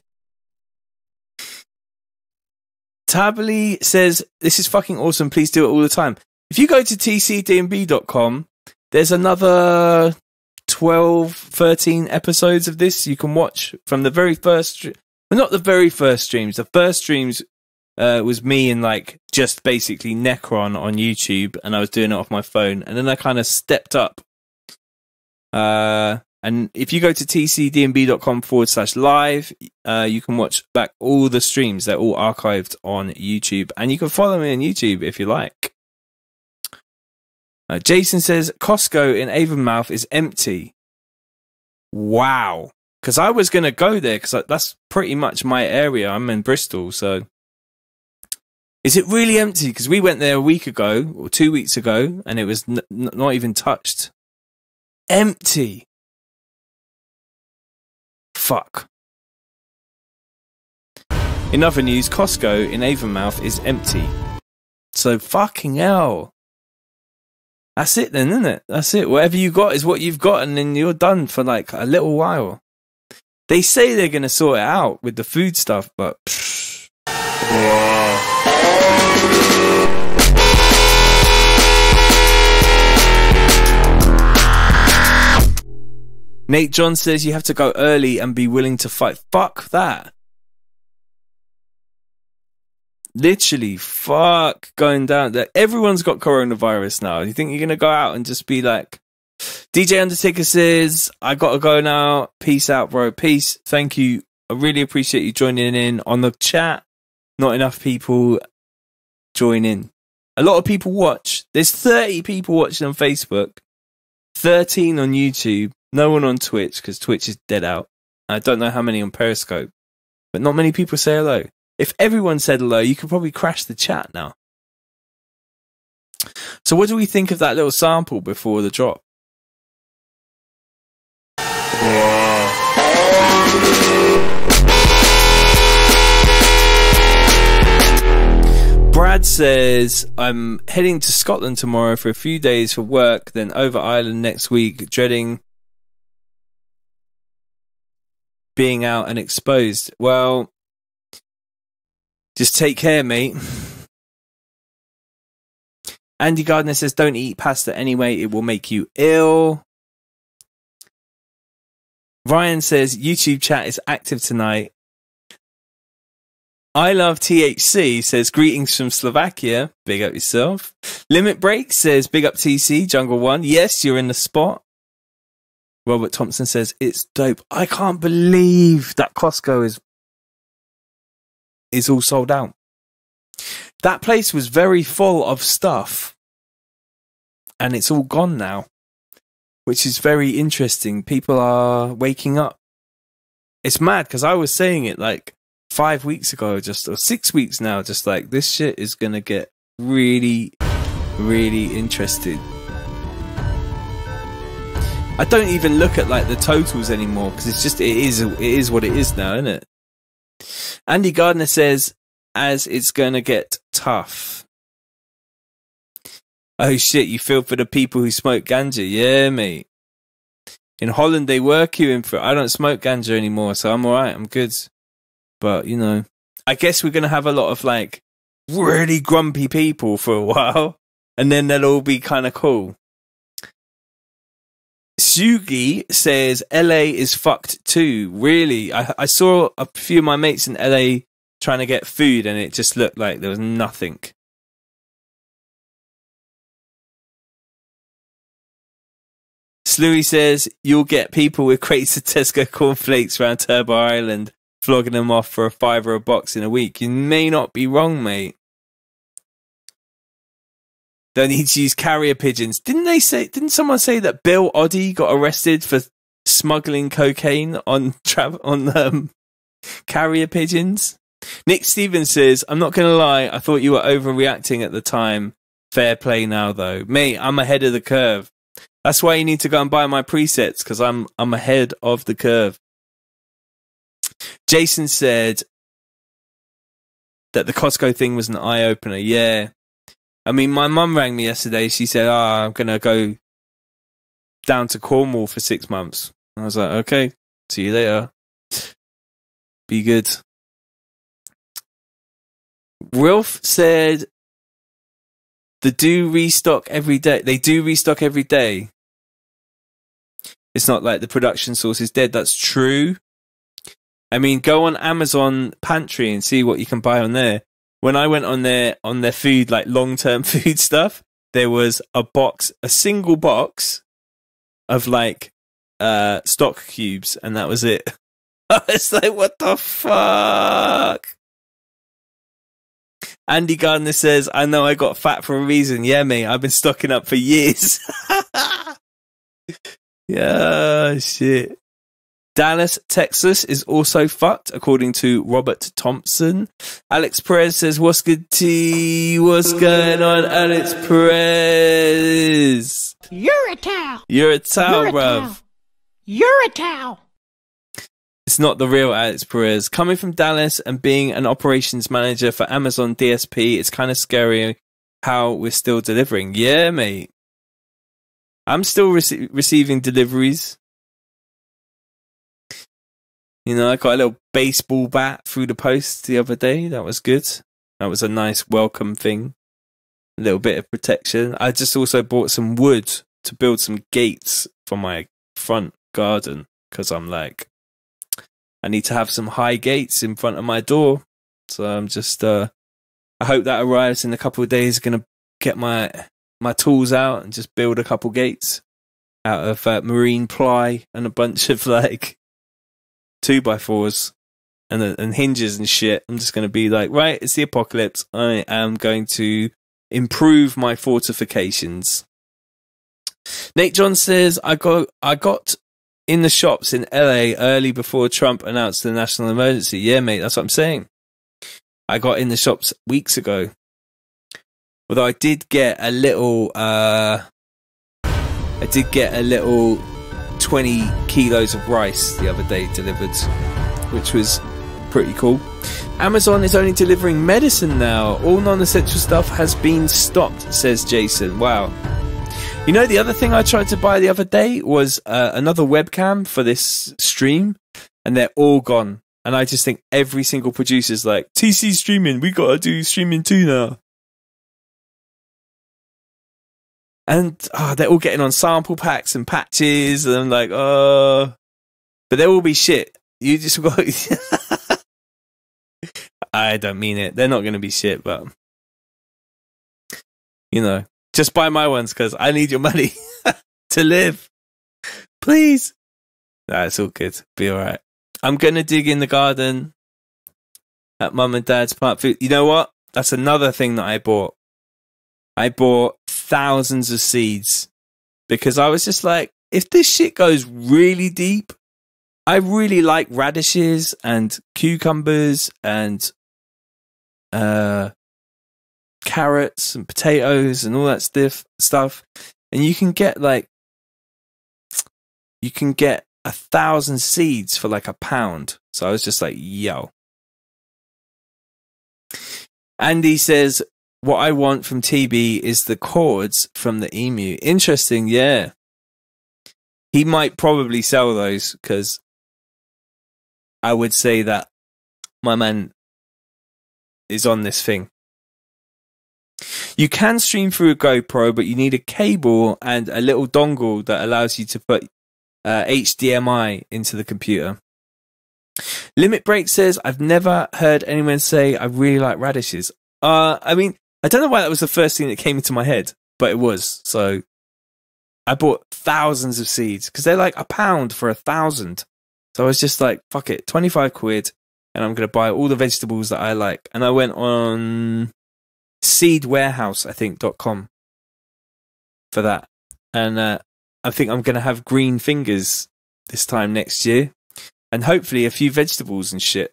Tably says, this is fucking awesome. Please do it all the time. If you go to tcdnb.com, there's another 12, 13 episodes of this you can watch from the very first... Well, not the very first streams. The first streams was me and like just basically Necron on YouTube, and I was doing it off my phone. And then I kind of stepped up. And if you go to tcdnb.com/live, you can watch back all the streams. They're all archived on YouTube. And you can follow me on YouTube if you like. Jason says, Costco in Avonmouth is empty. Wow. Because I was going to go there, because that's pretty much my area. I'm in Bristol, so... Is it really empty? Because we went there a week ago, or 2 weeks ago, and it was not even touched. Empty. Fuck. In other news, Costco in Avonmouth is empty. So fucking hell. That's it then, isn't it? That's it. Whatever you got is what you've got, and then you're done for like a little while. They say they're going to sort it out with the food stuff, but... Nate John says you have to go early and be willing to fight. Fuck that. Literally, fuck going down there. Everyone's got coronavirus now. You think you're going to go out and just be like... DJ Undertaker says, I got to go now. Peace out, bro. Peace. Thank you. I really appreciate you joining in on the chat. Not enough people join in. A lot of people watch. There's 30 people watching on Facebook. 13 on YouTube. No one on Twitch, because Twitch is dead out. I don't know how many on Periscope. But not many people say hello. If everyone said hello, you could probably crash the chat now. So what do we think of that little sample before the drop? Brad says, I'm heading to Scotland tomorrow for a few days for work, then over Ireland next week, dreading being out and exposed. Well, just take care, mate. Andy Gardner says, don't eat pasta anyway, it will make you ill. Ryan says, YouTube chat is active tonight. I love THC says, greetings from Slovakia. Big up yourself. Limit Break says, big up TC, Jungle One. Yes, you're in the spot. Robert Thompson says, it's dope. I can't believe that Costco is all sold out. That place was very full of stuff. And it's all gone now. Which is very interesting. People are waking up. It's mad because I was saying it like 5 weeks ago, or 6 weeks now, just like this shit is gonna get really, really interesting. I don't even look at like the totals anymore because it's just it is what it is now, isn't it? Andy Gardner says, as it's gonna get tough. Oh shit, you feel for the people who smoke ganja. Yeah, mate. In Holland, they were queuing for it. I don't smoke ganja anymore, so I'm alright, I'm good. But, you know, I guess we're going to have a lot of, like, really grumpy people for a while. And then they'll all be kind of cool. Sugi says, LA is fucked too. Really? I saw a few of my mates in LA trying to get food, and it just looked like there was nothing. Slewy says, you'll get people with crates of Tesco cornflakes around Turbo Island, flogging them off for $5 a box in a week. You may not be wrong, mate. Don't need to use carrier pigeons. Didn't someone say that Bill Oddie got arrested for smuggling cocaine on carrier pigeons? Nick Stevens says, I'm not going to lie, I thought you were overreacting at the time. Fair play now, though. Mate, I'm ahead of the curve. That's why you need to go and buy my presets, because I'm ahead of the curve. Jason said that the Costco thing was an eye-opener. Yeah. I mean, my mum rang me yesterday. She said, I'm going to go down to Cornwall for 6 months. I was like, okay, see you later. Be good. Wilf said they do restock every day. They do restock every day. It's not like the production source is dead. That's true. I mean, go on Amazon Pantry and see what you can buy on there. When I went on their food, like long-term food stuff, there was a single box of like stock cubes, and that was it. I was like, what the fuck? Andy Gardner says, I know I got fat for a reason. Yeah, mate, I've been stocking up for years. Yeah, shit. Dallas, Texas is also fucked, according to Robert Thompson. Alex Perez says, what's good, T? What's going on, Alex Perez? You're a towel. You're a towel, bruv. You're a towel. It's not the real Alex Perez. Coming from Dallas and being an operations manager for Amazon DSP, it's kind of scary how we're still delivering. Yeah, mate. I'm still receiving deliveries. You know, I got a little baseball bat through the post the other day. That was good. That was a nice welcome thing. A little bit of protection. I just also bought some wood to build some gates for my front garden, because I'm like, I need to have some high gates in front of my door. So I'm just, I hope that arrives in a couple of days. Going to get my tools out and just build a couple gates out of marine ply and a bunch of like 2x4s and hinges and shit. I'm just going to be like, right, it's the apocalypse. I am going to improve my fortifications. Nate John says, I got in the shops in LA early before Trump announced the national emergency. Yeah, mate, that's what I'm saying. I got in the shops weeks ago. Although I did get a little 20 kilos of rice the other day delivered, which was pretty cool. Amazon is only delivering medicine now. All non-essential stuff has been stopped, says Jason. Wow. You know, the other thing I tried to buy the other day was another webcam for this stream, and they're all gone. And I just think every single producer's like, TC streaming, we gotta do streaming too now. And they're all getting on sample packs and patches, and I'm like, but they will be shit. You just got. I don't mean it. They're not going to be shit, but you know, just buy my ones because I need your money to live. Please. Nah, it's all good. Be all right. I'm going to dig in the garden at Mum and Dad's plant food. You know what? That's another thing that I bought. I bought thousands of seeds because I was just like, if this shit goes really deep, I really like radishes and cucumbers and carrots and potatoes and all that stuff. And you can get 1,000 seeds for like £1. So I was just like, yo. Andy says, what I want from TB is the cords from the emu. Interesting, yeah. He might probably sell those because I would say that my man is on this thing. You can stream through a GoPro, but you need a cable and a little dongle that allows you to put HDMI into the computer. Limit Break says, I've never heard anyone say I really like radishes. I mean, I don't know why that was the first thing that came into my head, but it was. So I bought thousands of seeds because they're like £1 for 1,000. So I was just like, fuck it, 25 quid, and I'm going to buy all the vegetables that I like. And I went on seedwarehouse, I think, .com for that. And I think I'm going to have green fingers this time next year. And hopefully a few vegetables and shit.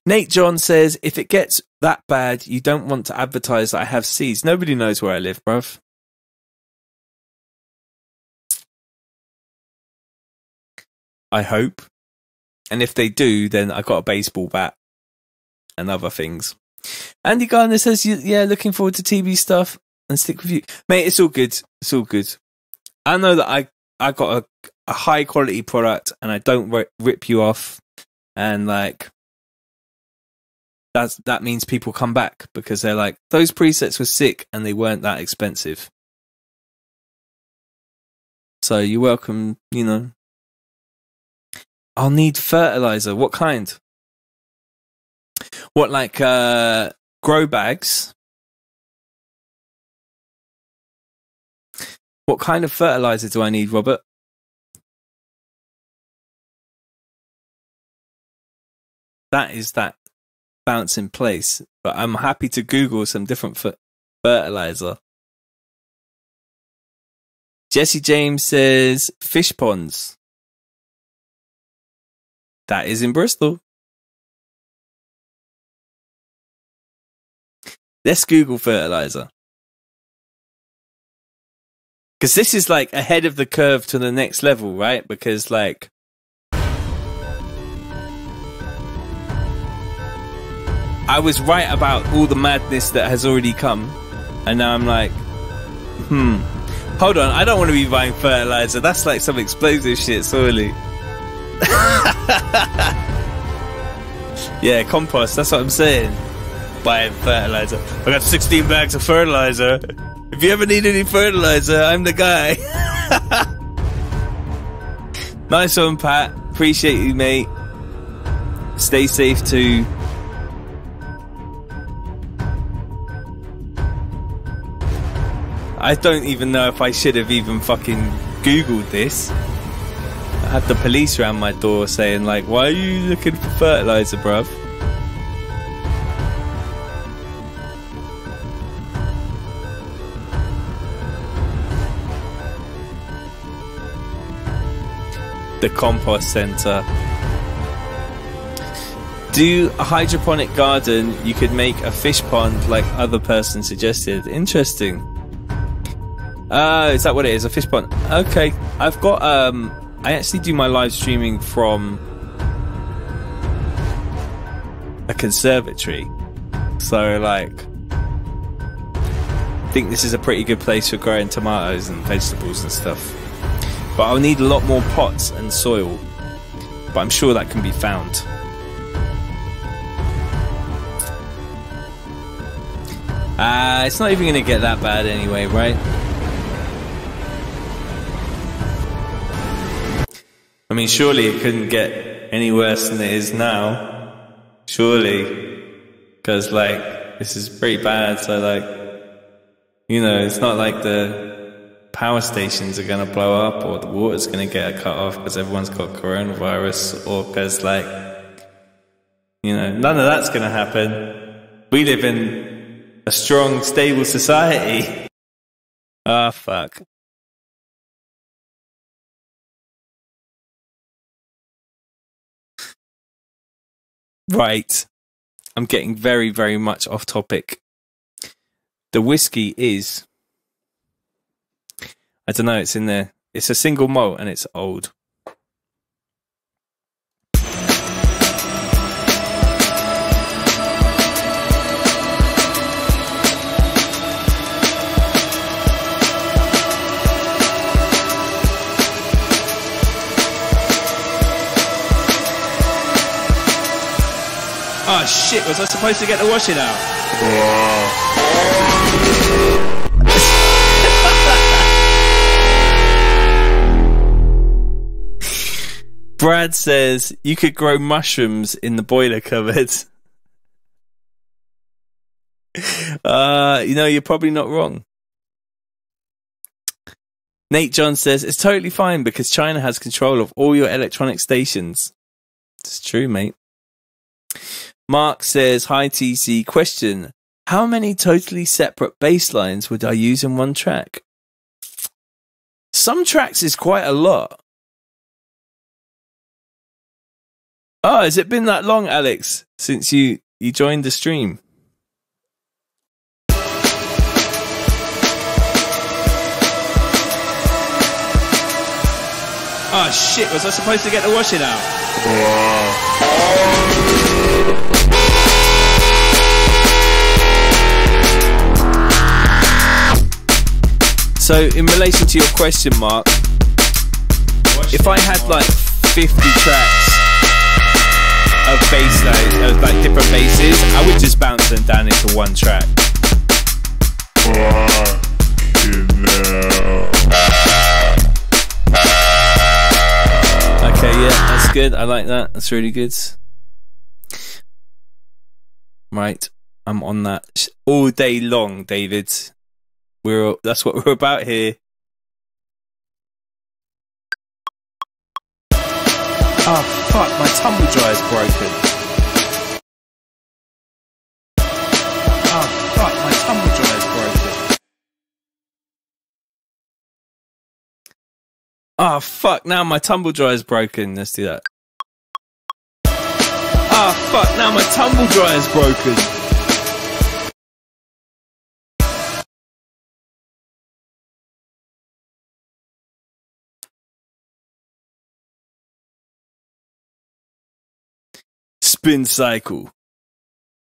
Nate John says, if it gets that bad, you don't want to advertise that I have seeds. Nobody knows where I live, bruv. I hope. And if they do, then I got a baseball bat and other things. Andy Gardner says, yeah, looking forward to TV stuff. and stick with you. Mate, it's all good. It's all good. I know that I got a high quality product and I don't rip you off. And like, that means people come back because they're like, those presets were sick and they weren't that expensive. So you're welcome, you know. I'll need fertilizer. What kind? What, like grow bags? What kind of fertilizer do I need, Robert? That is that bounce in place. But I'm happy to Google some different fertilizer. Jesse James says fish ponds. That is in Bristol. Let's Google fertilizer. Because this is like ahead of the curve to the next level, right? Because like, I was right about all the madness that has already come. And now I'm like, hold on, I don't want to be buying fertilizer. That's like some explosive shit, surely. Yeah, compost, that's what I'm saying. Buying fertilizer. I got 16 bags of fertilizer. If you ever need any fertilizer, I'm the guy. Nice one, Pat. Appreciate you, mate. Stay safe too. I don't even know if I should have even fucking Googled this. I had the police around my door saying like, why are you looking for fertilizer, bruv? The compost center. Do a hydroponic garden. You could make a fish pond like other person suggested. Interesting. Is that what it is? A fish pond? Okay. I've got I actually do my live streaming from a conservatory. So like, I think this is a pretty good place for growing tomatoes and vegetables and stuff. But I'll need a lot more pots and soil. But I'm sure that can be found. It's not even going to get that bad anyway, right? I mean, surely it couldn't get any worse than it is now. Surely. Because, like, this is pretty bad. So, like, you know, it's not like the power stations are going to blow up or the water's going to get cut off because everyone's got coronavirus or because, like, you know, none of that's going to happen. We live in a strong, stable society. Ah, fuck. Right. I'm getting very, very much off topic. The whiskey is, I don't know, it's in there. It's a single malt and it's old. Oh shit, was I supposed to get the washing out? Brad says you could grow mushrooms in the boiler cupboard. You know, you're probably not wrong. Nate John says it's totally fine because China has control of all your electronic stations. It's true, mate. Mark says, hi TC, question, how many totally separate bass lines would I use in one track? Some tracks is quite a lot. Oh, has it been that long, Alex, since you joined the stream? Oh shit, was I supposed to get the washing out? So, in relation to your question, Mark, if I had like 50 tracks of bass line, of like different basses, I would just bounce them down into one track. Okay, yeah, that's good. I like that. That's really good. Right, I'm on that all day long, David. That's what we're about here. Oh fuck, my tumble dryer's broken. Oh fuck, my tumble dryer's broken. Oh fuck, now my tumble dryer's broken. Let's do that. Oh fuck, now my tumble dryer's broken. Spin cycle.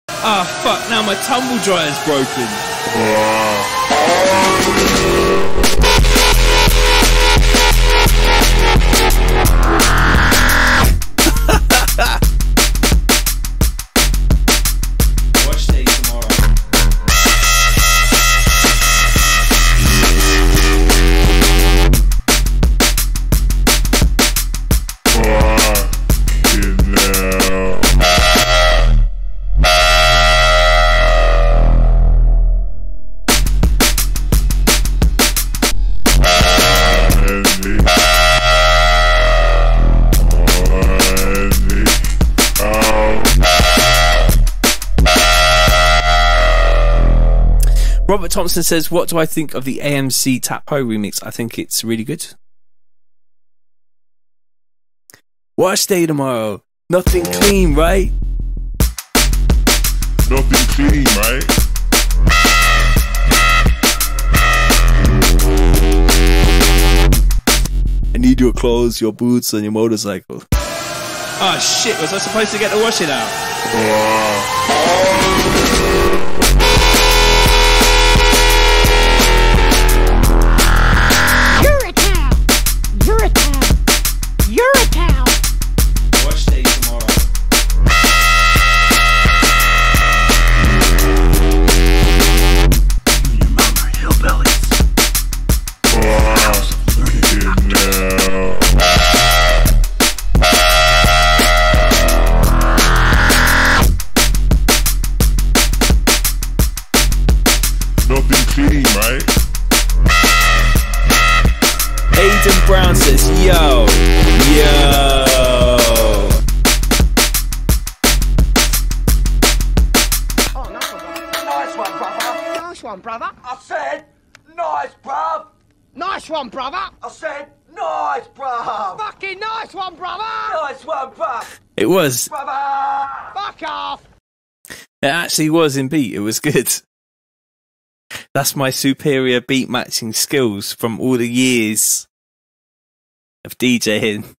Ah, fuck, now my tumble dryer's broken. Watch day tomorrow. Robert Thompson says, what do I think of the AMC Tapo remix? I think it's really good. Watch day tomorrow. Nothing clean, right? Nothing clean, right? I need your clothes, your boots, and your motorcycle. Oh shit, was I supposed to get the washing out? You're a towel. You're a towel. You're a towel. Watch day tomorrow. You and your mom are hillbillies. House of learned Nothing clean, right? Aiden Brown says, yo. Oh, nice one, brother. Nice one, brother. I said, nice, bruv. Nice one, brother. I said, nice, bruv. Fucking nice one, brother. Nice one, bruv. It was. Brother. Fuck off. It actually was in beat. It was good. That's my superior beat matching skills from all the years of DJing.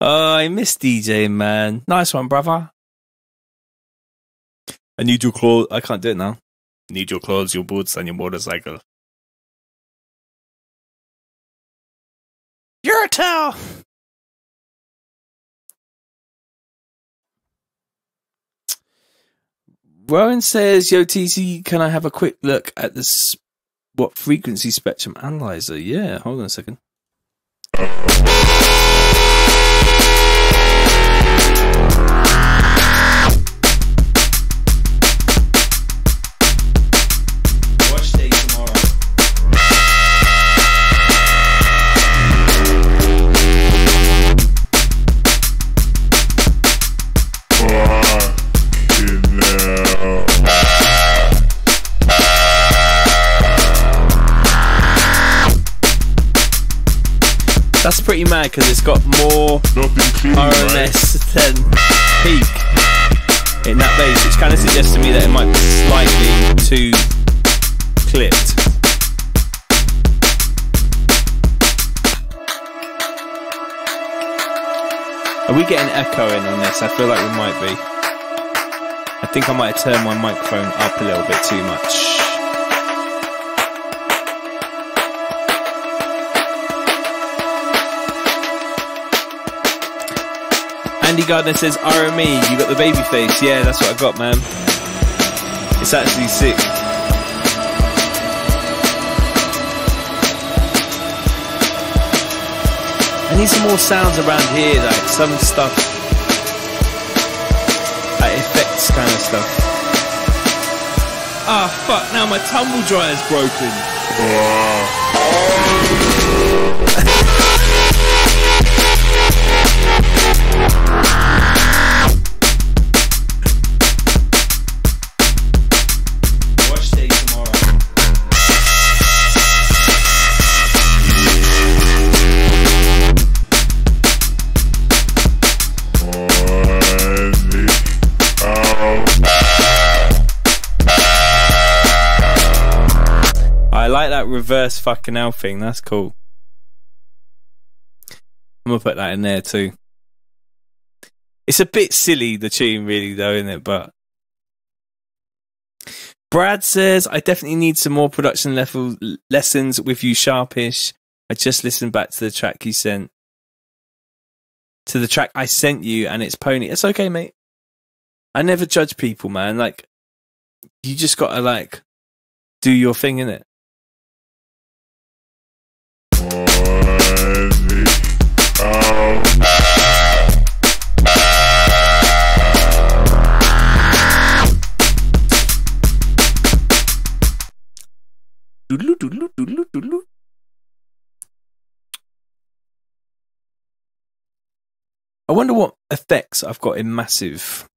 Oh, I miss DJing, man. Nice one, brother. I need your clothes. I can't do it now. Need your clothes, your boots, and your motorcycle. You're a towel. Rowan says, yo, TC, can I have a quick look at this? What frequency spectrum analyzer? Yeah, hold on a second. Watch day tomorrow. That's pretty mad because it's got more RMS than peak in that bass, which kind of suggests to me that it might be slightly too clipped. Are we getting echoing on this? I feel like we might be. I think I might have turned my microphone up a little bit too much. Andy Gardner says, RME, you got the baby face. Yeah, that's what I got, man. It's actually sick. I need some more sounds around here, like some stuff, like effects kind of stuff. Ah, fuck, now my tumble dryer's broken. Wash day tomorrow. I like that reverse fucking hell thing, that's cool. I'm gonna put that in there too. It's a bit silly, the tune, really, though, isn't it? But Brad says, I definitely need some more production level lessons with you, Sharpish. I just listened back to the track you sent. To the track I sent you, and it's Pony. It's okay, mate. I never judge people, man. Like, you just gotta, like, do your thing, innit? I wonder what effects I've got in Massive.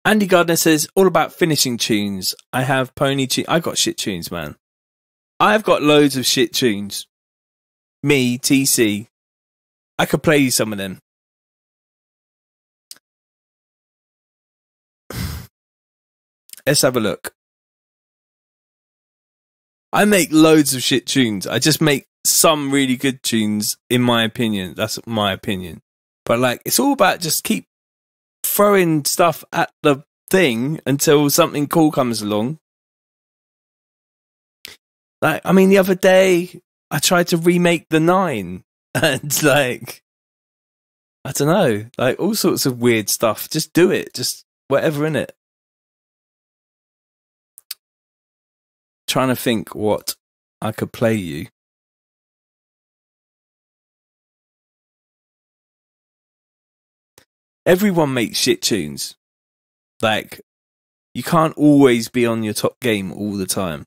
Andy Gardner says, all about finishing tunes. I have Pony tunes. I got shit tunes, man. I've got loads of shit tunes. Me, TC. I could play you some of them. Let's have a look. I make loads of shit tunes. I just make some really good tunes, in my opinion. That's my opinion. But, like, it's all about just keep throwing stuff at the thing until something cool comes along. Like, I mean, the other day I tried to remake the 9 and, like, I don't know, like, all sorts of weird stuff. Just do it. Just whatever in it. Trying to think what I could play you. Everyone makes shit tunes. Like, you can't always be on your top game all the time.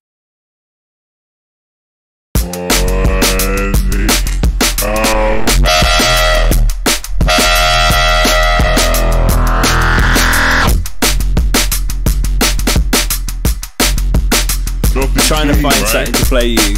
Trying to find something to play you.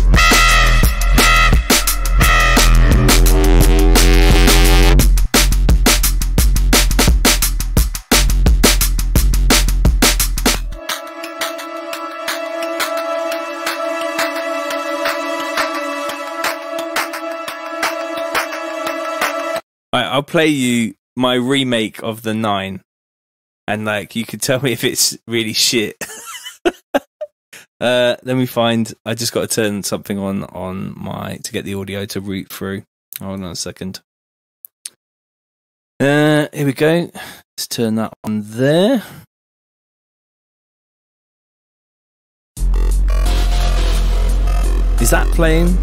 Right, I'll play you my remake of the 9, and like you could tell me if it's really shit. Let me find. I just got to turn something on my to get the audio to route through. Hold on a second. Here we go. Let's turn that on there. Is that playing?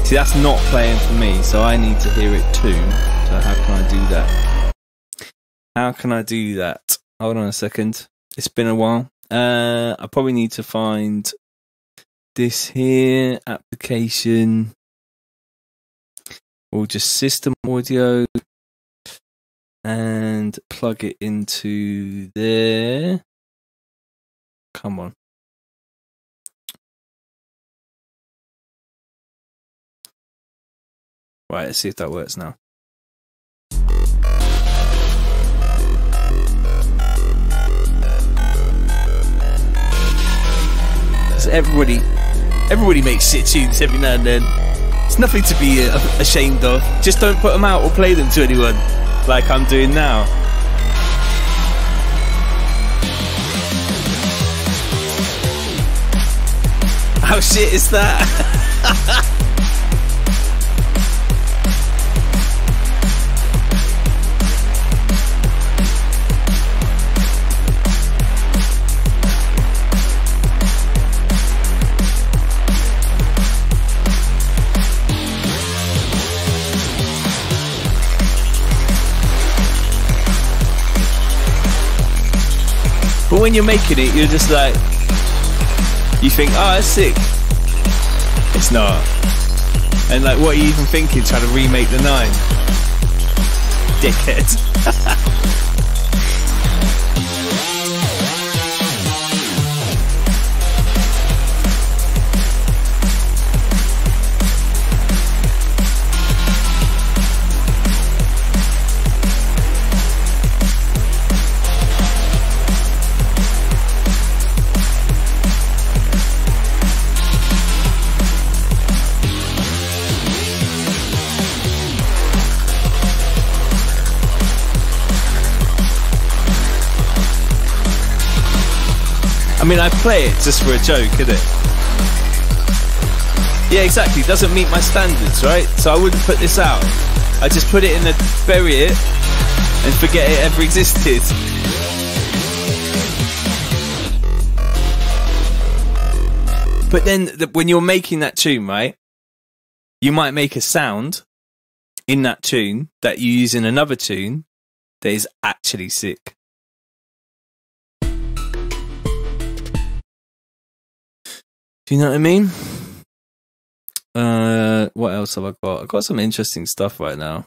See, that's not playing for me, so I need to hear it too. So how can I do that? How can I do that? Hold on a second. It's been a while. I probably need to find this here, application, or just system audio, and plug it into there. Come on. Right, let's see if that works now. Because everybody makes shit tunes every now and then. It's nothing to be ashamed of. Just don't put them out or play them to anyone, like I'm doing now. How shit is that? But when you're making it, you're just like, you think, oh, that's sick. It's not. And like, what are you even thinking, trying to remake the 9? Dickhead. I mean, I play it just for a joke, innit? Yeah, exactly. It doesn't meet my standards, right? So I wouldn't put this out. I just put it in the bury it and forget it ever existed. But then when you're making that tune, right, you might make a sound in that tune that you use in another tune that is actually sick. Do you know what I mean? What else have I got? I've got some interesting stuff right now.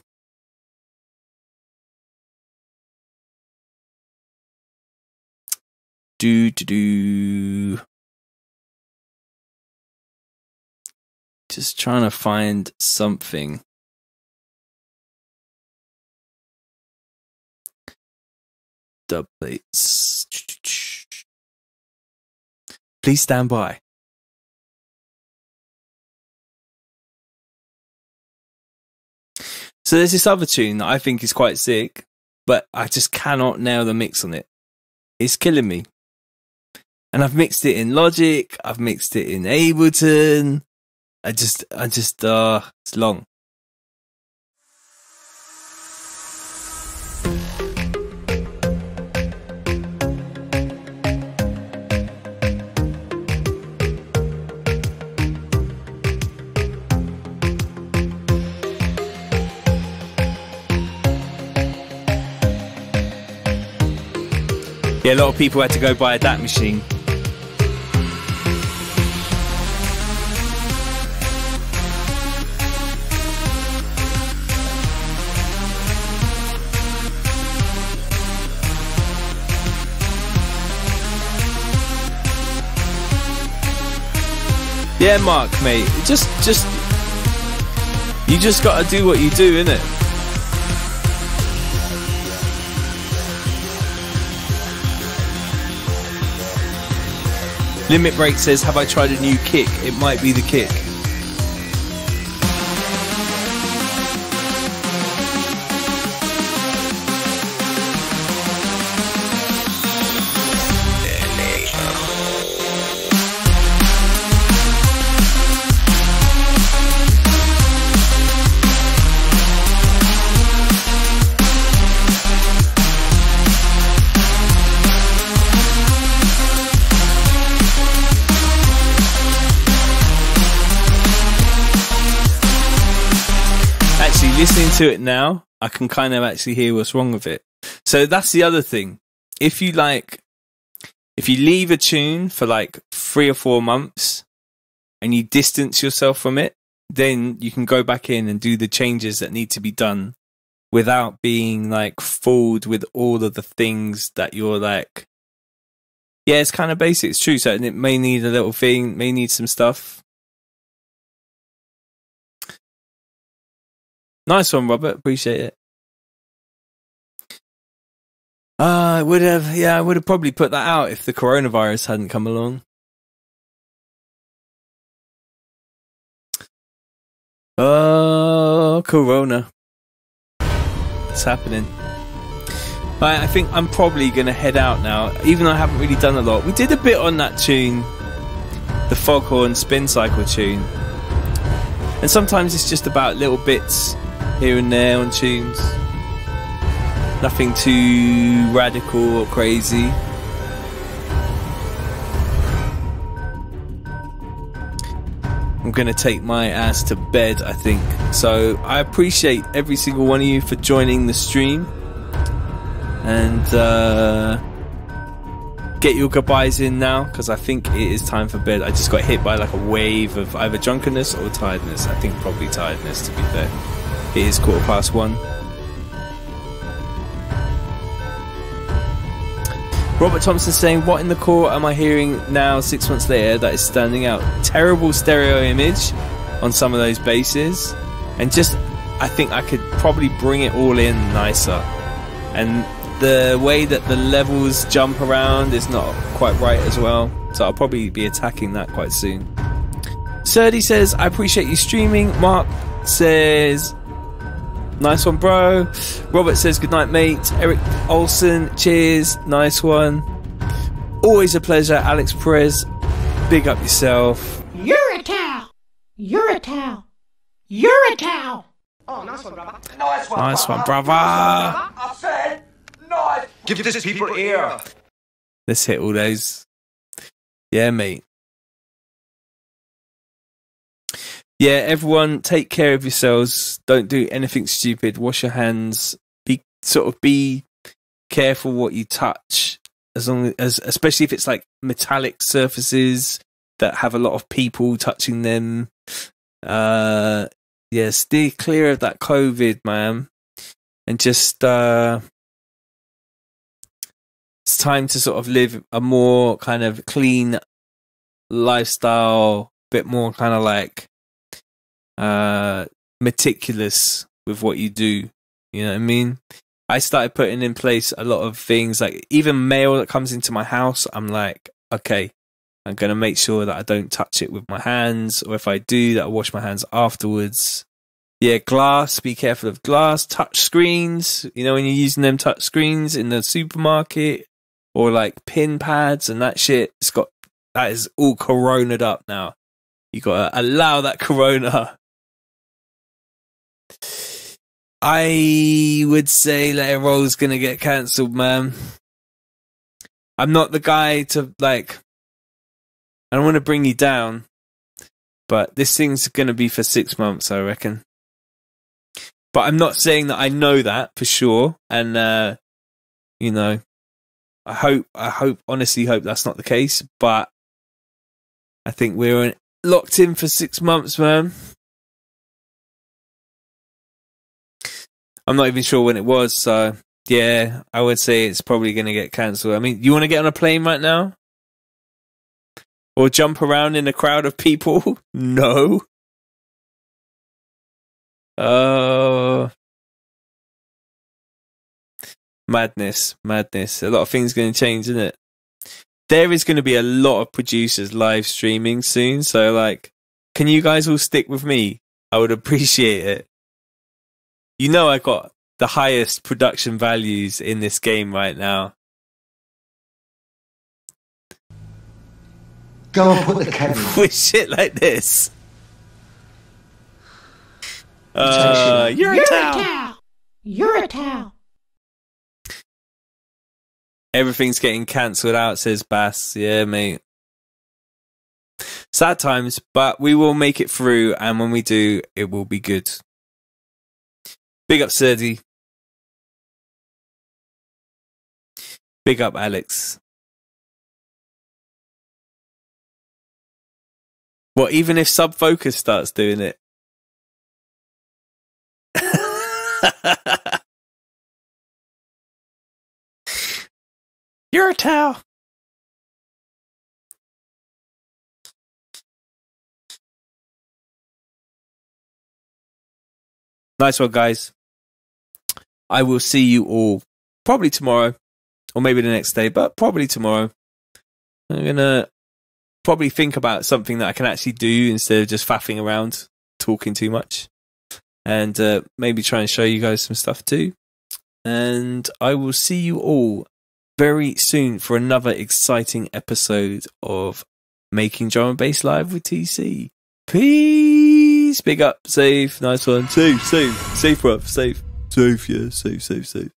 Just trying to find something. Dub plates. Please stand by. So there's this other tune that I think is quite sick, but I just cannot nail the mix on it. It's killing me. And I've mixed it in Logic, I've mixed it in Ableton. It's long. Yeah, a lot of people had to go buy a DAT machine. Yeah, Mark, mate. You just gotta do what you do, innit? Limit Break says, have I tried a new kick? It might be the kick. Listening to it now, I can kind of actually hear what's wrong with it. So that's the other thing. If you leave a tune for like 3 or 4 months and you distance yourself from it, then you can go back in and do the changes that need to be done without being like fooled with all of the things that you're like, yeah, it's kind of basic. It's true. So it may need a little thing, may need some stuff. Nice one, Robert. Appreciate it. I would have probably put that out if the coronavirus hadn't come along. Oh, Corona. It's happening. I think I'm probably going to head out now, even though I haven't really done a lot. We did a bit on that tune, the Foghorn Spin Cycle tune. And sometimes it's just about little bits here and there on tunes. Nothing too radical or crazy. I'm going to take my ass to bed, I think. So I appreciate every single one of you for joining the stream. And get your goodbyes in now, because I think it is time for bed. I just got hit by like a wave of either drunkenness or tiredness. I think probably tiredness, to be fair. It is 1:15. Robert Thompson saying, what in the core am I hearing now 6 months later that is standing out? Terrible stereo image on some of those basses, and just I think I could probably bring it all in nicer, and the way that the levels jump around is not quite right as well, so I'll probably be attacking that quite soon. Serdy says, I appreciate you streaming. Mark says, nice one, bro. Robert says, good night, mate. Eric Olsen, cheers, nice one. Always a pleasure. Alex Perez, big up yourself. You're a towel. You're a towel. You're a towel. Oh, nice one, brother. Nice one, brother. I said, nice. Give this people ear. Let's hit all those. Yeah, mate. Yeah, everyone, take care of yourselves. Don't do anything stupid. Wash your hands. Be careful what you touch, especially if it's like metallic surfaces that have a lot of people touching them. Yeah, stay clear of that COVID, man. And just it's time to sort of live a more kind of clean lifestyle, bit more kind of like meticulous with what you do. You know what I mean? I started putting in place a lot of things, like even mail that comes into my house. I'm like, okay, I'm going to make sure that I don't touch it with my hands, or if I do, that I wash my hands afterwards. Yeah, glass, be careful of glass. Touch screens, you know, when you're using them touch screens in the supermarket, or like pin pads and that shit, that is all corona'd up now. You got to allow that corona. I would say Let It Roll's going to get cancelled, man. I'm not the guy to, like, I don't want to bring you down, but this thing's going to be for 6 months, I reckon. But I'm not saying that I know that for sure. And, you know, I honestly hope that's not the case. But I think we're locked in for 6 months, man. I'm not even sure when it was, so yeah, I would say it's probably going to get cancelled. I mean, you want to get on a plane right now? Or jump around in a crowd of people? No. Oh. Madness. A lot of things going to change, isn't it? There is going to be a lot of producers live streaming soon, so like, can you guys all stick with me? I would appreciate it. You know I got the highest production values in this game right now. Go and put the kettle. With shit like this. You're a towel. You're a towel. Everything's getting cancelled out, says Bass. Yeah, mate. Sad times, but we will make it through, and when we do, it will be good. Big up Serdi. Big up Alex. What, even if Subfocus starts doing it? You're a towel. Nice one, guys. I will see you all probably tomorrow, or maybe the next day, but probably tomorrow. I'm going to probably think about something that I can actually do instead of just faffing around talking too much, and maybe try and show you guys some stuff too. And I will see you all very soon for another exciting episode of Making Drum and Bass Live with TC. Peace. Big up. Safe. Nice one. Safe, bruv. Safe. Yeah. Safe.